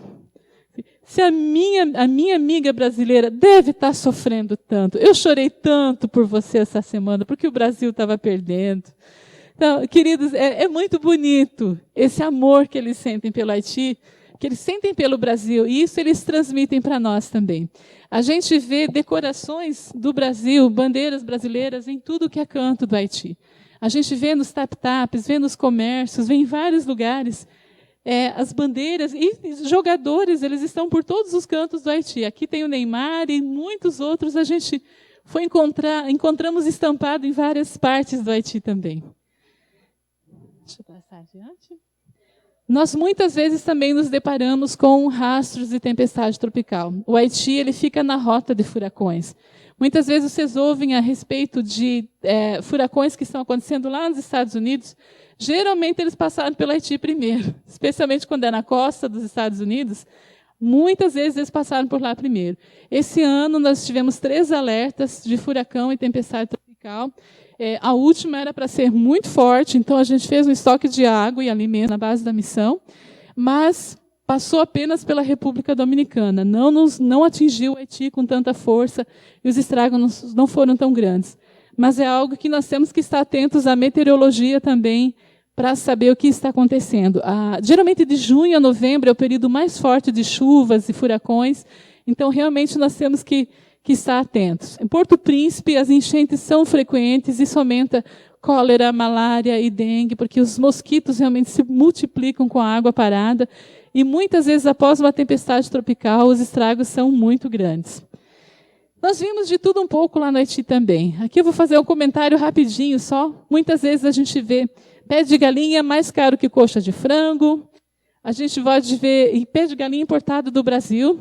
Se a minha amiga brasileira deve estar sofrendo tanto. Eu chorei tanto por você essa semana, porque o Brasil estava perdendo. Então, queridos, é muito bonito esse amor que eles sentem pelo Haiti, que eles sentem pelo Brasil, e isso eles transmitem para nós também. A gente vê decorações do Brasil, bandeiras brasileiras em tudo que é canto do Haiti. A gente vê nos tap-taps, vê nos comércios, vê em vários lugares. As bandeiras e jogadores, eles estão por todos os cantos do Haiti. Aqui tem o Neymar e muitos outros a gente encontramos estampado em várias partes do Haiti também. Deixa eu passar adiante. Nós muitas vezes também nos deparamos com rastros de tempestade tropical. O Haiti ele fica na rota de furacões. Muitas vezes vocês ouvem a respeito de furacões que estão acontecendo lá nos Estados Unidos. Geralmente eles passaram pelo Haiti primeiro, especialmente quando é na costa dos Estados Unidos. Muitas vezes eles passaram por lá primeiro. Esse ano nós tivemos 3 alertas de furacão e tempestade tropical. A última era para ser muito forte, então a gente fez um estoque de água e alimento na base da missão, mas passou apenas pela República Dominicana, não atingiu o Haiti com tanta força e os estragos não foram tão grandes. Mas é algo que nós temos que estar atentos à meteorologia também, para saber o que está acontecendo. Geralmente de junho a novembro é o período mais forte de chuvas e furacões, então realmente nós temos que estar atentos. Em Porto Príncipe, as enchentes são frequentes, isso aumenta cólera, malária e dengue, porque os mosquitos realmente se multiplicam com a água parada, e muitas vezes após uma tempestade tropical, os estragos são muito grandes. Nós vimos de tudo um pouco lá no Haiti também. Aqui eu vou fazer um comentário rapidinho só. Muitas vezes a gente vê pé de galinha mais caro que coxa de frango. A gente pode ver pé de galinha importado do Brasil.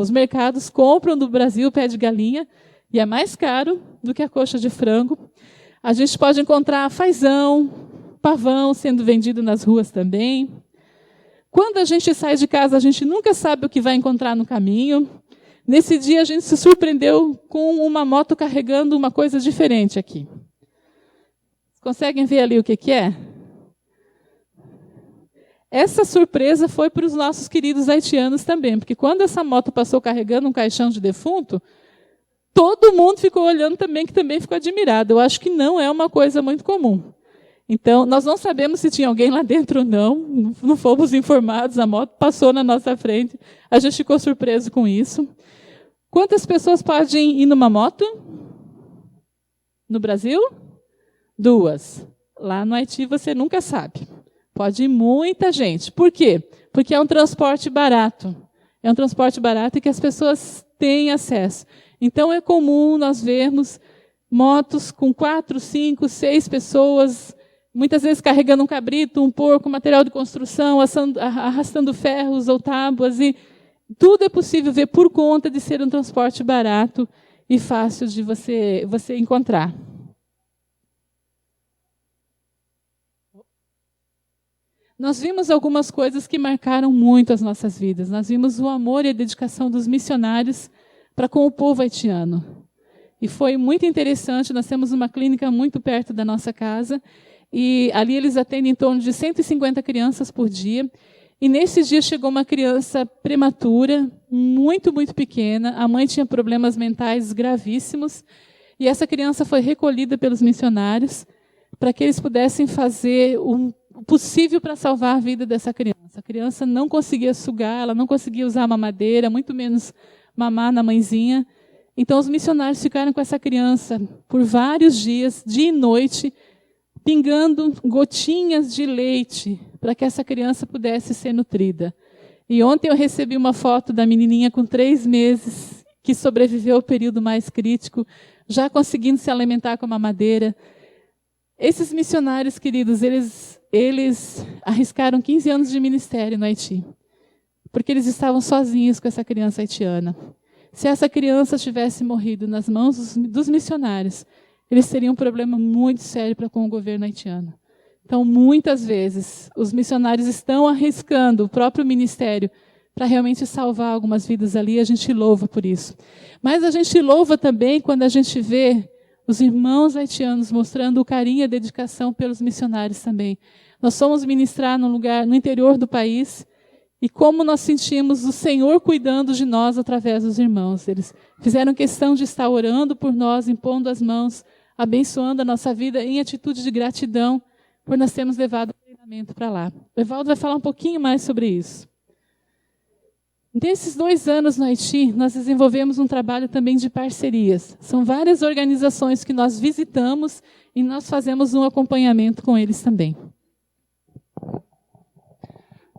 Os mercados compram do Brasil pé de galinha e é mais caro do que a coxa de frango. A gente pode encontrar fazão, pavão sendo vendido nas ruas também. Quando a gente sai de casa, a gente nunca sabe o que vai encontrar no caminho. Nesse dia, a gente se surpreendeu com uma moto carregando uma coisa diferente aqui. Conseguem ver ali o que é? Essa surpresa foi para os nossos queridos haitianos também, porque quando essa moto passou carregando um caixão de defunto, todo mundo ficou olhando também, que também ficou admirado. Eu acho que não é uma coisa muito comum. Então, nós não sabemos se tinha alguém lá dentro ou não fomos informados, a moto passou na nossa frente, a gente ficou surpreso com isso. Quantas pessoas podem ir numa moto? No Brasil? 2. Lá no Haiti você nunca sabe. Pode ir muita gente. Por quê? Porque é um transporte barato. É um transporte barato e que as pessoas têm acesso. Então é comum nós vermos motos com 4, 5, 6 pessoas, muitas vezes carregando um cabrito, um porco, material de construção, arrastando ferros ou tábuas, e tudo é possível ver por conta de ser um transporte barato e fácil de você encontrar. Nós vimos algumas coisas que marcaram muito as nossas vidas. Nós vimos o amor e a dedicação dos missionários para com o povo haitiano. E foi muito interessante, nós temos uma clínica muito perto da nossa casa, e ali eles atendem em torno de 150 crianças por dia. E nesse dia chegou uma criança prematura, muito, muito pequena. A mãe tinha problemas mentais gravíssimos. E essa criança foi recolhida pelos missionários para que eles pudessem fazer o possível para salvar a vida dessa criança. A criança não conseguia sugar, ela não conseguia usar a mamadeira, muito menos mamar na mãezinha. Então, os missionários ficaram com essa criança por vários dias, dia e noite, pingando gotinhas de leite para que essa criança pudesse ser nutrida. E ontem eu recebi uma foto da menininha com 3 meses, que sobreviveu ao período mais crítico, já conseguindo se alimentar com a mamadeira. Esses missionários, queridos, eles arriscaram 15 anos de ministério no Haiti, porque eles estavam sozinhos com essa criança haitiana. Se essa criança tivesse morrido nas mãos dos missionários, eles teriam um problema muito sério com o governo haitiano. Então, muitas vezes, os missionários estão arriscando o próprio ministério para realmente salvar algumas vidas ali, a gente louva por isso. Mas a gente louva também quando a gente vê os irmãos haitianos mostrando o carinho e a dedicação pelos missionários também. Nós fomos ministrar num lugar no interior do país, e como nós sentimos o Senhor cuidando de nós através dos irmãos. Eles fizeram questão de estar orando por nós, impondo as mãos, abençoando a nossa vida em atitude de gratidão, por nós termos levado o treinamento para lá. O Evaldo vai falar um pouquinho mais sobre isso. Nesses 2 anos no Haiti, nós desenvolvemos um trabalho também de parcerias. São várias organizações que nós visitamos e nós fazemos um acompanhamento com eles também.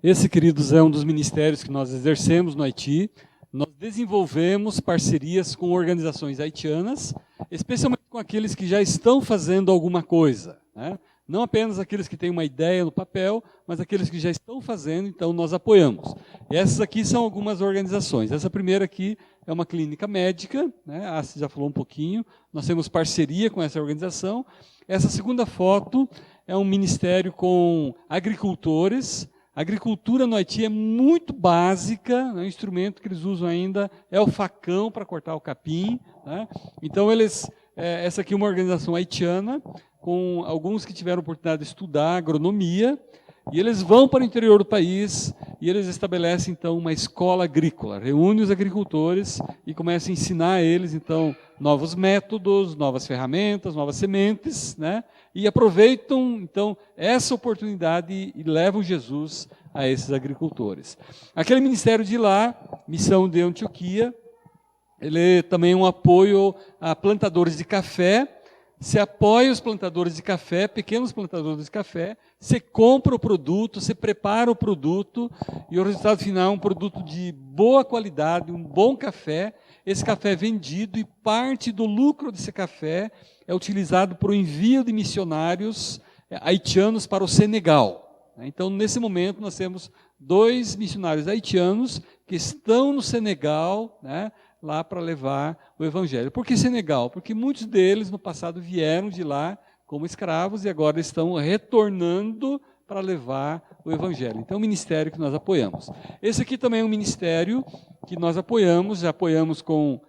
Esse, queridos, é um dos ministérios que nós exercemos no Haiti. Nós desenvolvemos parcerias com organizações haitianas, especialmente com aqueles que já estão fazendo alguma coisa, né? Não apenas aqueles que têm uma ideia no papel, mas aqueles que já estão fazendo, então nós apoiamos. E essas aqui são algumas organizações. Essa primeira aqui é uma clínica médica, né? A Assi já falou um pouquinho. Nós temos parceria com essa organização. Essa segunda foto é um ministério com agricultores. A agricultura no Haiti é muito básica, né? O instrumento que eles usam ainda é o facão para cortar o capim, né? Então, essa aqui é uma organização haitiana, com alguns que tiveram a oportunidade de estudar agronomia, e eles vão para o interior do país, e eles estabelecem, então, uma escola agrícola, reúnem os agricultores e começam a ensinar a eles, então, novos métodos, novas ferramentas, novas sementes, né? E aproveitam, então, essa oportunidade e levam Jesus a esses agricultores. Aquele ministério de lá, Missão de Antioquia, ele também é um apoio a plantadores de café. Você apoia os plantadores de café, pequenos plantadores de café, você compra o produto, você prepara o produto, e o resultado final é um produto de boa qualidade, um bom café. Esse café é vendido e parte do lucro desse café é utilizado para o envio de missionários haitianos para o Senegal. Então, nesse momento, nós temos 2 missionários haitianos que estão no Senegal, né, lá para levar o Evangelho. Por que Senegal? Porque muitos deles, no passado, vieram de lá como escravos e agora estão retornando para levar o Evangelho. Então, é um ministério que nós apoiamos. Esse aqui também é um ministério que nós apoiamos, já apoiamos com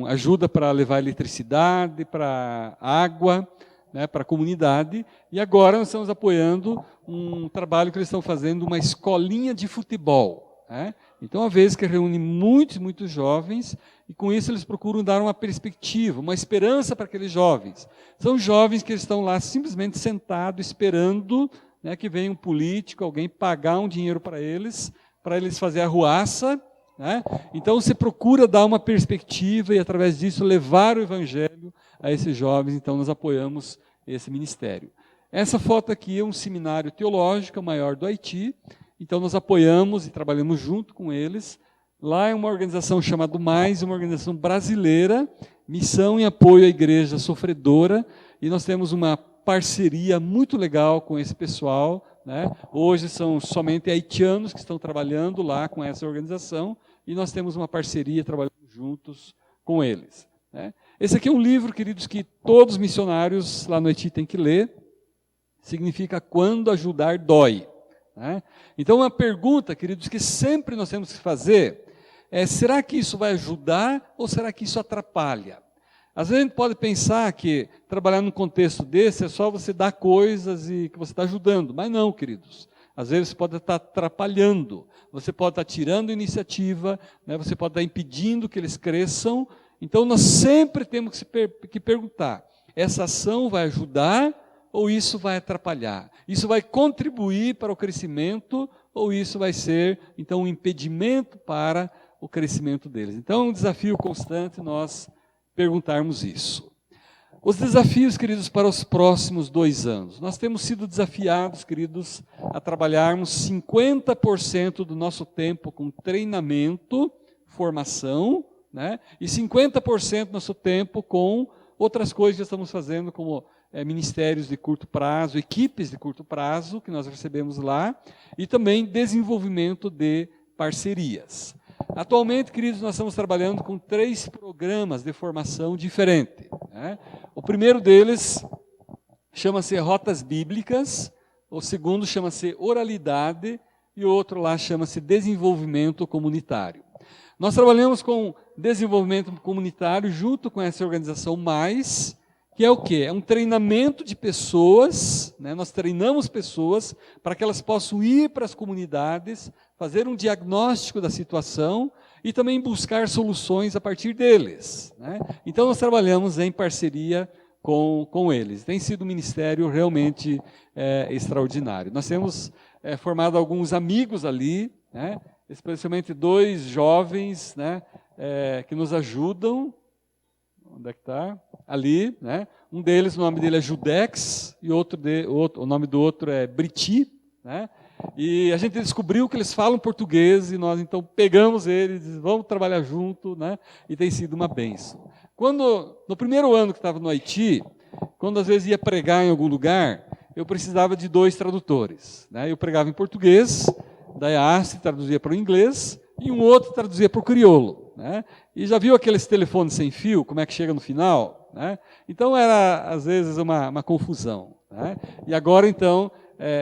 ajuda para levar eletricidade, para água, né, para a comunidade, e agora nós estamos apoiando um trabalho que eles estão fazendo, uma escolinha de futebol, né? Então, uma vez que reúne muitos jovens, e com isso eles procuram dar uma perspectiva, uma esperança para aqueles jovens. São jovens que estão lá simplesmente sentados, esperando, né, que venha um político, alguém pagar um dinheiro para eles fazer arruaça, né? Então, você procura dar uma perspectiva e, através disso, levar o Evangelho a esses jovens. Então, nós apoiamos esse ministério. Essa foto aqui é um seminário teológico, o maior do Haiti. Então, nós apoiamos e trabalhamos junto com eles. Lá é uma organização chamada Mais, uma organização brasileira, missão e apoio à igreja sofredora, e nós temos uma parceria muito legal com esse pessoal, né? Hoje são somente haitianos que estão trabalhando lá com essa organização, e nós temos uma parceria, trabalhando juntos com eles, né? Esse aqui é um livro, queridos, que todos os missionários lá no Haiti têm que ler. Significa Quando Ajudar Dói, né? Então, uma pergunta, queridos, que sempre nós temos que fazer é: será que isso vai ajudar ou será que isso atrapalha? Às vezes a gente pode pensar que trabalhar num contexto desse é só você dar coisas e que você está ajudando, mas não, queridos. Às vezes você pode estar atrapalhando, você pode estar tirando iniciativa, né? Você pode estar impedindo que eles cresçam. Então nós sempre temos que perguntar, essa ação vai ajudar ou isso vai atrapalhar? Isso vai contribuir para o crescimento ou isso vai ser, então, um impedimento para o crescimento deles? Então é um desafio constante nós perguntarmos isso. Os desafios, queridos, para os próximos 2 anos. Nós temos sido desafiados, queridos, a trabalharmos 50% do nosso tempo com treinamento, formação, né? E 50% do nosso tempo com outras coisas que estamos fazendo, como ministérios de curto prazo, equipes de curto prazo, que nós recebemos lá, e também desenvolvimento de parcerias. Atualmente, queridos, nós estamos trabalhando com 3 programas de formação diferentes, né? O primeiro deles chama-se Rotas Bíblicas, o segundo chama-se Oralidade e o outro lá chama-se Desenvolvimento Comunitário. Nós trabalhamos com desenvolvimento comunitário junto com essa organização Mais, que é o quê? É um treinamento de pessoas, né? Nós treinamos pessoas para que elas possam ir para as comunidades, fazer um diagnóstico da situação e também buscar soluções a partir deles, né? Então nós trabalhamos em parceria com eles. Tem sido um ministério realmente extraordinário. Nós temos formado alguns amigos ali, né? Especialmente 2 jovens, né? Que nos ajudam. Onde é que está? Ali, né? Um deles, o nome dele é Judex, e o nome do outro é Briti, né? E a gente descobriu que eles falam português, e nós então pegamos eles, vamos trabalhar junto, né? E tem sido uma bênção. No primeiro ano que estava no Haiti, quando às vezes ia pregar em algum lugar, eu precisava de 2 tradutores, né? Eu pregava em português, daí a Arce traduzia para o inglês, e um outro traduzia para o crioulo, né? E já viu aqueles telefones sem fio, como é que chega no final, né? Então era, às vezes, uma confusão, né? E agora, então,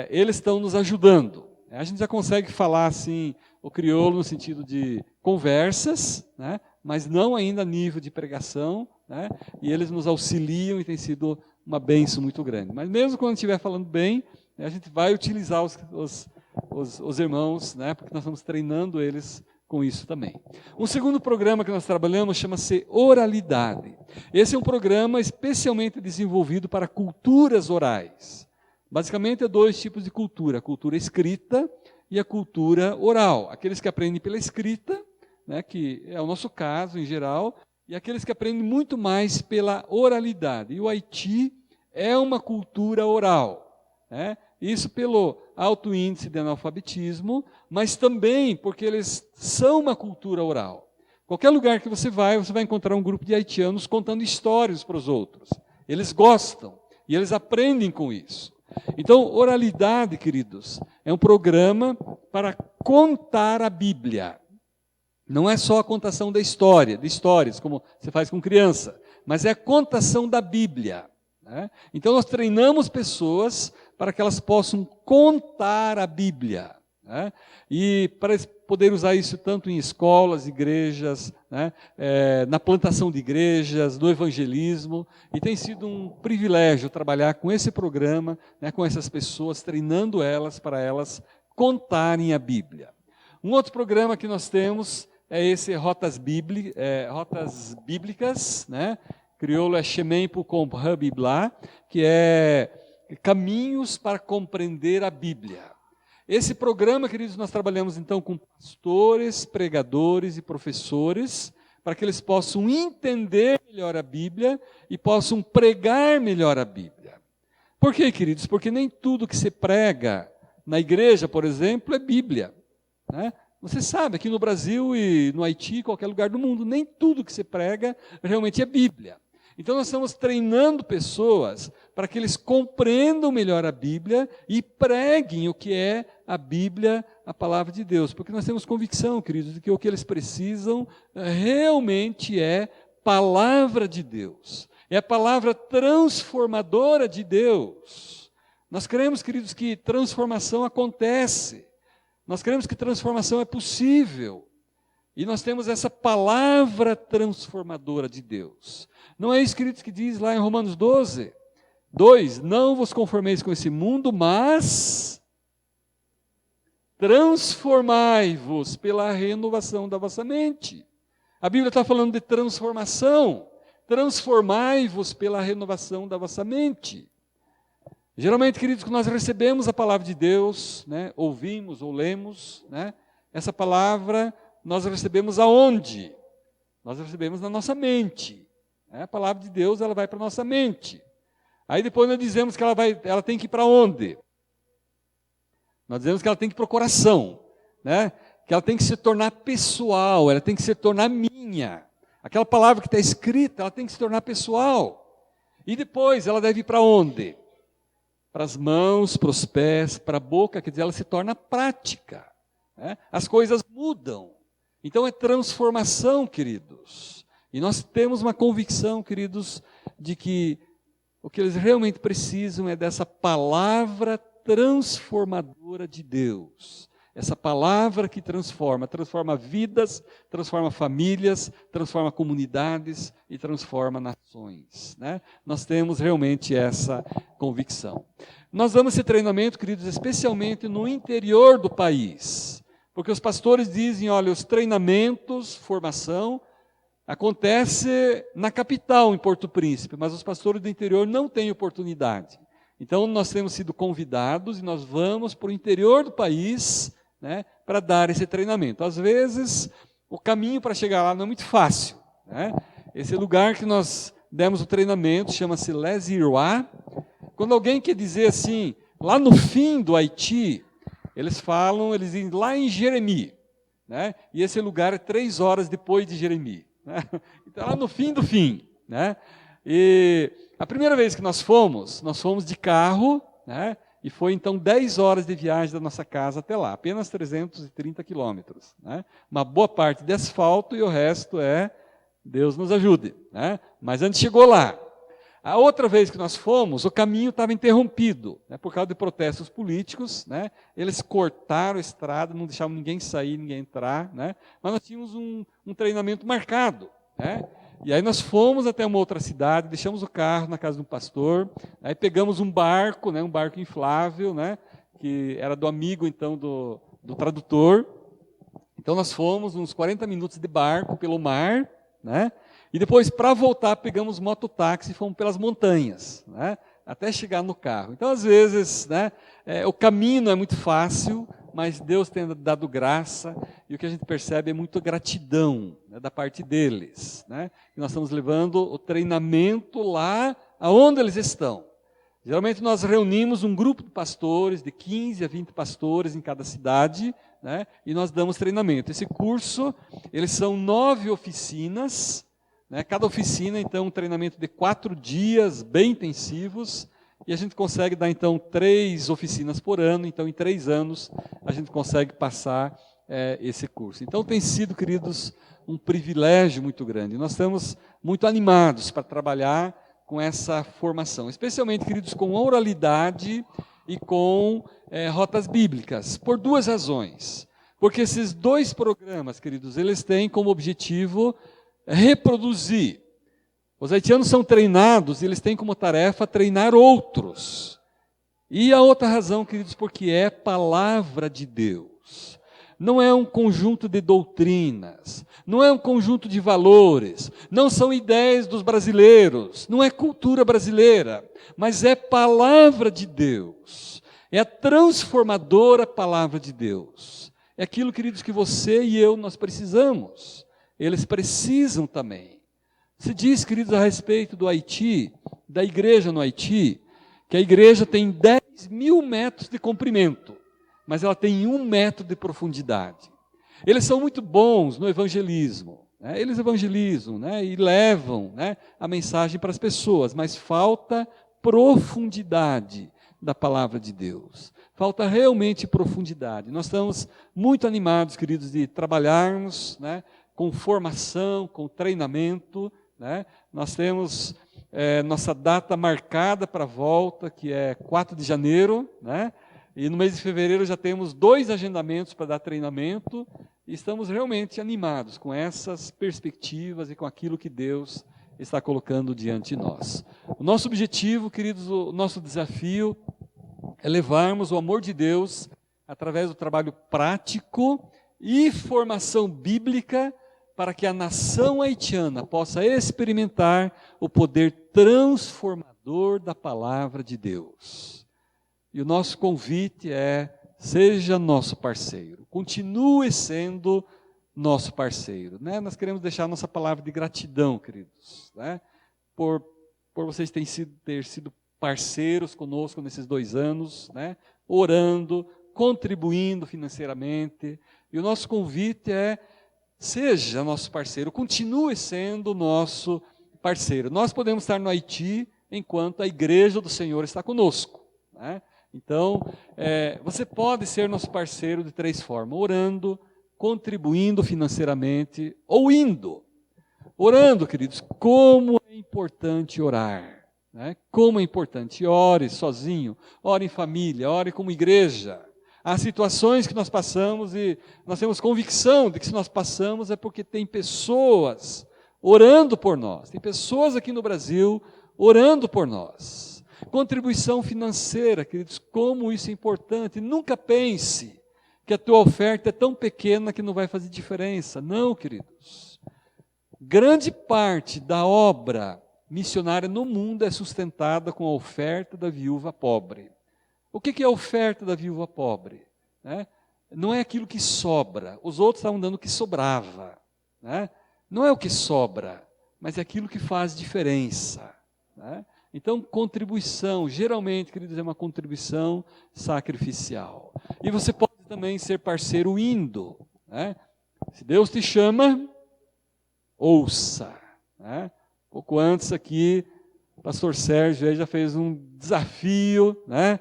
eles estão nos ajudando. A gente já consegue falar, assim, o crioulo no sentido de conversas, né? Mas não ainda a nível de pregação, né? E eles nos auxiliam e tem sido uma bênção muito grande. Mas mesmo quando estiver falando bem, a gente vai utilizar os irmãos, né? Porque nós estamos treinando eles com isso também. Um segundo programa que nós trabalhamos chama-se Oralidade. Esse é um programa especialmente desenvolvido para culturas orais. Basicamente, 2 tipos de cultura: a cultura escrita e a cultura oral. Aqueles que aprendem pela escrita, né, que é o nosso caso em geral, e aqueles que aprendem muito mais pela oralidade. E o Haiti é uma cultura oral, né? Isso pelo alto índice de analfabetismo, mas também porque eles são uma cultura oral. Qualquer lugar que você vai encontrar um grupo de haitianos contando histórias para os outros. Eles gostam e eles aprendem com isso. Então, Oralidade, queridos, é um programa para contar a Bíblia. Não é só a contação de histórias, como você faz com criança, mas é a contação da Bíblia, né? Então, nós treinamos pessoas para que elas possam contar a Bíblia, né? E para poder usar isso tanto em escolas, igrejas, né? Na plantação de igrejas, no evangelismo, e tem sido um privilégio trabalhar com esse programa, né? Com essas pessoas, treinando elas para elas contarem a Bíblia. Um outro programa que nós temos é esse Rotas Bíblicas, né? Crioulo é Shemempo com Bibla, que é Caminhos para Compreender a Bíblia. Esse programa, queridos, nós trabalhamos então com pastores, pregadores e professores, para que eles possam entender melhor a Bíblia e possam pregar melhor a Bíblia. Por quê, queridos? Porque nem tudo que se prega na igreja, por exemplo, é Bíblia, né? Você sabe, aqui no Brasil e no Haiti, qualquer lugar do mundo, nem tudo que se prega realmente é Bíblia. Então nós estamos treinando pessoas para que eles compreendam melhor a Bíblia e preguem o que é a Bíblia, a palavra de Deus. Porque nós temos convicção, queridos, de que o que eles precisam realmente é palavra de Deus. É a palavra transformadora de Deus. Nós cremos, queridos, que transformação acontece. Nós cremos que transformação é possível. E nós temos essa palavra transformadora de Deus. Não é isso, queridos, que diz lá em Romanos 12, 2, não vos conformeis com esse mundo, mas transformai-vos pela renovação da vossa mente. A Bíblia está falando de transformação. Transformai-vos pela renovação da vossa mente. Geralmente, queridos, quando nós recebemos a palavra de Deus, né, ouvimos ou lemos, né, essa palavra nós recebemos aonde? Nós recebemos na nossa mente. A palavra de Deus, ela vai para a nossa mente. Aí depois nós dizemos que ela tem que ir para onde? Nós dizemos que ela tem que ir para o coração, né? Que ela tem que se tornar pessoal, ela tem que se tornar minha. Aquela palavra que está escrita, ela tem que se tornar pessoal. E depois ela deve ir para onde? Para as mãos, para os pés, para a boca, quer dizer, ela se torna prática. Né? As coisas mudam. Então é transformação, queridos. E nós temos uma convicção, queridos, de que o que eles realmente precisam é dessa palavra transformadora de Deus. Essa palavra que transforma vidas, transforma famílias, transforma comunidades e transforma nações. Né? Nós temos realmente essa convicção. Nós damos esse treinamento, queridos, especialmente no interior do país. Porque os pastores dizem, olha, os treinamentos, formação, acontece na capital, em Porto Príncipe, mas os pastores do interior não têm oportunidade. Então, nós temos sido convidados e nós vamos para o interior do país, né, para dar esse treinamento. Às vezes, o caminho para chegar lá não é muito fácil. Né? Esse lugar que nós demos o treinamento chama-se Les Irois. Quando alguém quer dizer assim, lá no fim do Haiti, eles dizem lá em Jeremi. Né? E esse lugar é 3 horas depois de Jeremi. Né? Então, lá no fim do fim. Né? E a primeira vez que nós fomos de carro, né? E foi então 10 horas de viagem da nossa casa até lá, apenas 330 quilômetros. Né? Uma boa parte de asfalto e o resto é Deus nos ajude. Né? Mas a gente chegou lá. A outra vez que nós fomos, o caminho estava interrompido, né? Por causa de protestos políticos. Né? Eles cortaram a estrada, não deixavam ninguém sair, ninguém entrar. Né? Mas nós tínhamos um treinamento marcado. Né? E aí nós fomos até uma outra cidade, deixamos o carro na casa de um pastor, aí pegamos um barco, né, um barco inflável, né, que era do amigo então do tradutor. Então nós fomos uns 40 minutos de barco pelo mar, né, e depois para voltar pegamos mototáxi e fomos pelas montanhas, né, até chegar no carro. Então às vezes, né, o caminho não é muito fácil, mas Deus tem dado graça, e o que a gente percebe é muita gratidão, né, da parte deles. Né? E nós estamos levando o treinamento lá aonde eles estão. Geralmente nós reunimos um grupo de pastores, de 15 a 20 pastores em cada cidade, né, e nós damos treinamento. Esse curso, eles são 9 oficinas, né, cada oficina, então, um treinamento de 4 dias, bem intensivos, e a gente consegue dar, então, 3 oficinas por ano. Então, em 3 anos, a gente consegue passar esse curso. Então, tem sido, queridos, um privilégio muito grande. Nós estamos muito animados para trabalhar com essa formação. Especialmente, queridos, com oralidade e com rotas bíblicas. Por 2 razões. Porque esses 2 programas, queridos, eles têm como objetivo reproduzir. Os haitianos são treinados e eles têm como tarefa treinar outros. E a outra razão, queridos, porque é palavra de Deus. Não é um conjunto de doutrinas, não é um conjunto de valores, não são ideias dos brasileiros, não é cultura brasileira, mas é palavra de Deus. É a transformadora palavra de Deus. É aquilo, queridos, que você e eu nós precisamos. Eles precisam também. Se diz, queridos, a respeito do Haiti, da igreja no Haiti, que a igreja tem 10.000 metros de comprimento, mas ela tem 1 metro de profundidade. Eles são muito bons no evangelismo, né? Eles evangelizam, né? E levam, né, a mensagem para as pessoas, mas falta profundidade da palavra de Deus. Falta realmente profundidade. Nós estamos muito animados, queridos, de trabalharmos, né, com formação, com treinamento. Né? Nós temos nossa data marcada para a volta, que é 4 de janeiro, né? E no mês de fevereiro já temos 2 agendamentos para dar treinamento, e estamos realmente animados com essas perspectivas e com aquilo que Deus está colocando diante de nós. O nosso objetivo, queridos, o nosso desafio é levarmos o amor de Deus através do trabalho prático e formação bíblica, para que a nação haitiana possa experimentar o poder transformador da palavra de Deus. E o nosso convite é: seja nosso parceiro, continue sendo nosso parceiro. Né? Nós queremos deixar a nossa palavra de gratidão, queridos, né? por vocês ter sido parceiros conosco nesses 2 anos, né? Orando, contribuindo financeiramente. E o nosso convite é: seja nosso parceiro, continue sendo nosso parceiro. Nós podemos estar no Haiti enquanto a igreja do Senhor está conosco, né? Então, você pode ser nosso parceiro de 3 formas: orando, contribuindo financeiramente ou indo. Orando, queridos, como é importante orar, né? Como é importante. Ore sozinho, ore em família, ore como igreja. Há situações que nós passamos e nós temos convicção de que se nós passamos é porque tem pessoas orando por nós. Tem pessoas aqui no Brasil orando por nós. Contribuição financeira, queridos, como isso é importante. Nunca pense que a tua oferta é tão pequena que não vai fazer diferença. Não, queridos. Grande parte da obra missionária no mundo é sustentada com a oferta da viúva pobre. O que é a oferta da viúva pobre? Né? Não é aquilo que sobra. Os outros estavam dando o que sobrava. Né? Não é o que sobra, mas é aquilo que faz diferença. Né? Então, contribuição, geralmente, queridos, é uma contribuição sacrificial. E você pode também ser parceiro indo. Né? Se Deus te chama, ouça. Né? Pouco antes aqui, o pastor Sérgio aí já fez um desafio, né?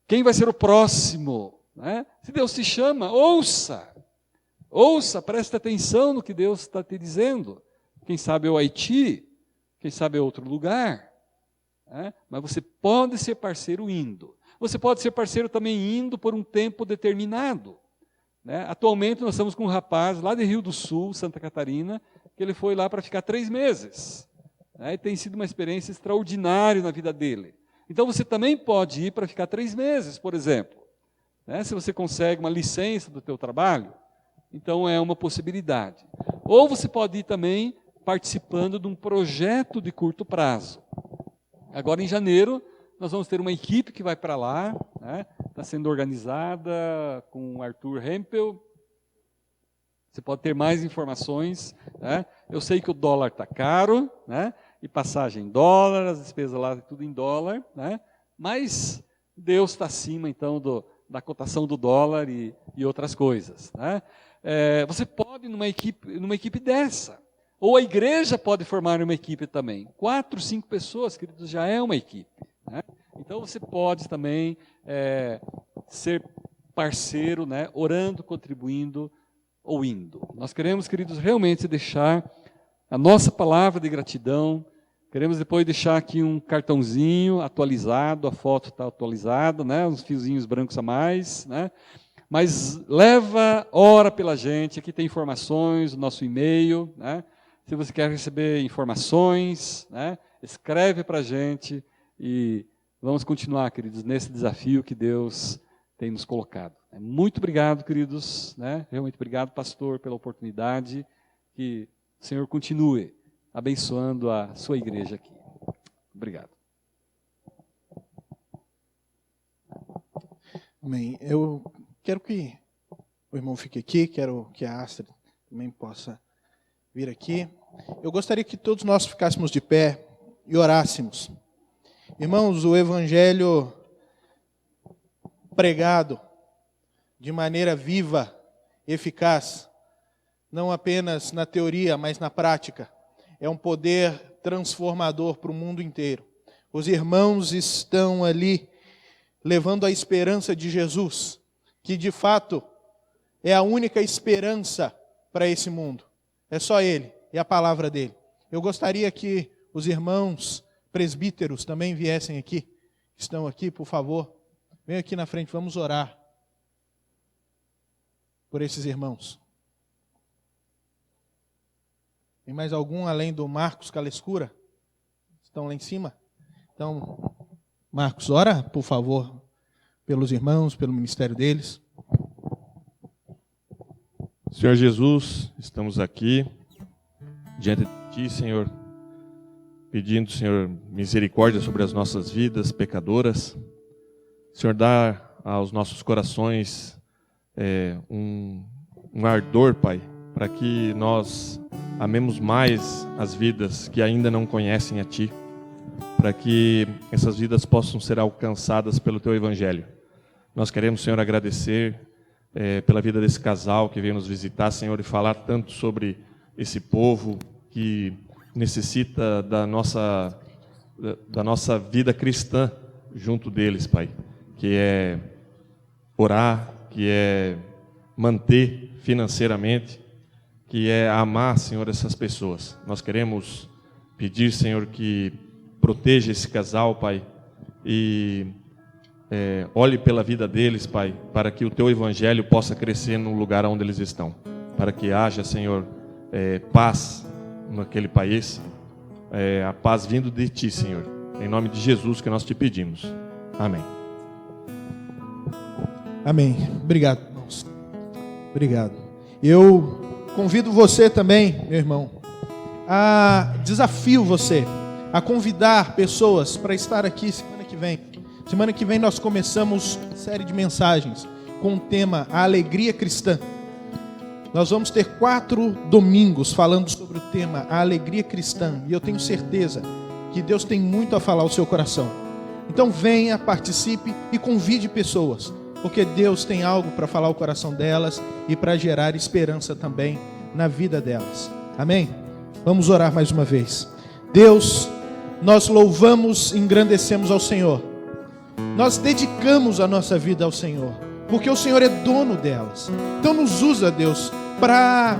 Quem vai ser o próximo? Né? Se Deus te chama, ouça. Ouça, preste atenção no que Deus está te dizendo. Quem sabe é o Haiti, quem sabe é outro lugar. Né? Mas você pode ser parceiro indo. Você pode ser parceiro também indo por um tempo determinado. Né? Atualmente nós estamos com um rapaz lá de Rio do Sul, Santa Catarina, que ele foi lá para ficar 3 meses. Né? E tem sido uma experiência extraordinária na vida dele. Então você também pode ir para ficar 3 meses, por exemplo. Né? Se você consegue uma licença do teu trabalho, então é uma possibilidade. Ou você pode ir também participando de um projeto de curto prazo. Agora em janeiro, nós vamos ter uma equipe que vai para lá, né? Está sendo organizada com o Arthur Hempel. Você pode ter mais informações. Né? Eu sei que o dólar está caro, né? E passagem em dólar, as despesas lá, tudo em dólar. Né? Mas Deus está acima, então, da cotação do dólar e outras coisas. Né? Você pode ir numa equipe dessa. Ou a igreja pode formar uma equipe também. 4, 5 pessoas, queridos, já é uma equipe. Né? Então você pode também ser parceiro, né? Orando, contribuindo ou indo. Nós queremos, queridos, realmente deixar a nossa palavra de gratidão. Queremos depois deixar aqui um cartãozinho atualizado, a foto está atualizada, né? Uns fiozinhos brancos a mais. Né? Mas ora pela gente, aqui tem informações, o nosso e-mail. Né? Se você quer receber informações, né? Escreve para a gente e vamos continuar, queridos, nesse desafio que Deus tem nos colocado. Muito obrigado, queridos. Né? Realmente obrigado, pastor, pela oportunidade. Que o Senhor continue abençoando a sua igreja aqui. Obrigado. Amém. Eu quero que o irmão fique aqui, quero que a Astrid também possa vir aqui. Eu gostaria que todos nós ficássemos de pé e orássemos. Irmãos, o Evangelho pregado de maneira viva, eficaz, não apenas na teoria, mas na prática, é um poder transformador para o mundo inteiro. Os irmãos estão ali levando a esperança de Jesus, que de fato é a única esperança para esse mundo. É só Ele e a palavra dele. Eu gostaria que os irmãos presbíteros também viessem aqui, estão aqui, por favor. Venham aqui na frente, vamos orar por esses irmãos. Tem mais algum além do Marcos Calescura? Estão lá em cima? Então, Marcos, ora, por favor, pelos irmãos, pelo ministério deles. Senhor Jesus, estamos aqui diante de Ti, Senhor, pedindo, Senhor, misericórdia sobre as nossas vidas pecadoras. Senhor, dá aos nossos corações um ardor, Pai, para que nós amemos mais as vidas que ainda não conhecem a Ti, para que essas vidas possam ser alcançadas pelo Teu Evangelho. Nós queremos, Senhor, agradecer pela vida desse casal que veio nos visitar, Senhor, e falar tanto sobre esse povo que necessita da nossa vida cristã junto deles, Pai, que é orar, que é manter financeiramente, que é amar, Senhor, essas pessoas. Nós queremos pedir, Senhor, que proteja esse casal, Pai, e olhe pela vida deles, Pai, para que o Teu Evangelho possa crescer no lugar onde eles estão, para que haja, Senhor, paz naquele país, a paz vindo de Ti, Senhor, em nome de Jesus que nós Te pedimos. Amém. Amém. Obrigado, irmãos. Obrigado. Eu convido você também, meu irmão, desafio você a convidar pessoas para estar aqui semana que vem. Semana que vem nós começamos série de mensagens com o tema A Alegria Cristã. Nós vamos ter 4 domingos falando sobre o tema A Alegria Cristã. E eu tenho certeza que Deus tem muito a falar ao seu coração. Então venha, participe e convide pessoas, porque Deus tem algo para falar ao coração delas e para gerar esperança também na vida delas. Amém? Vamos orar mais uma vez. Deus, nós louvamos e engrandecemos ao Senhor. Nós dedicamos a nossa vida ao Senhor, porque o Senhor é dono delas. Então nos usa, Deus, para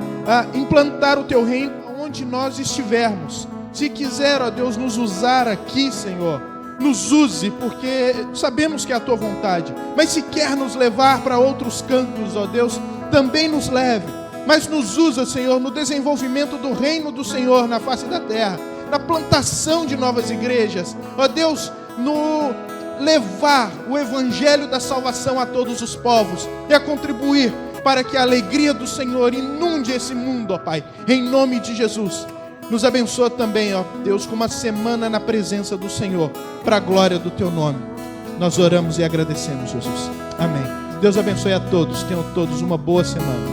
implantar o Teu reino onde nós estivermos. Se quiser, ó Deus, nos usar aqui, Senhor, nos use, porque sabemos que é a Tua vontade. Mas se quer nos levar para outros cantos, ó Deus, também nos leve. Mas nos usa, Senhor, no desenvolvimento do reino do Senhor na face da terra, na plantação de novas igrejas. Ó Deus, no levar o evangelho da salvação a todos os povos e a contribuir para que a alegria do Senhor inunde esse mundo, ó Pai, em nome de Jesus. Nos abençoa também, ó Deus, com uma semana na presença do Senhor, para a glória do Teu nome. Nós oramos e agradecemos, Jesus. Amém. Deus abençoe a todos. Tenham todos uma boa semana.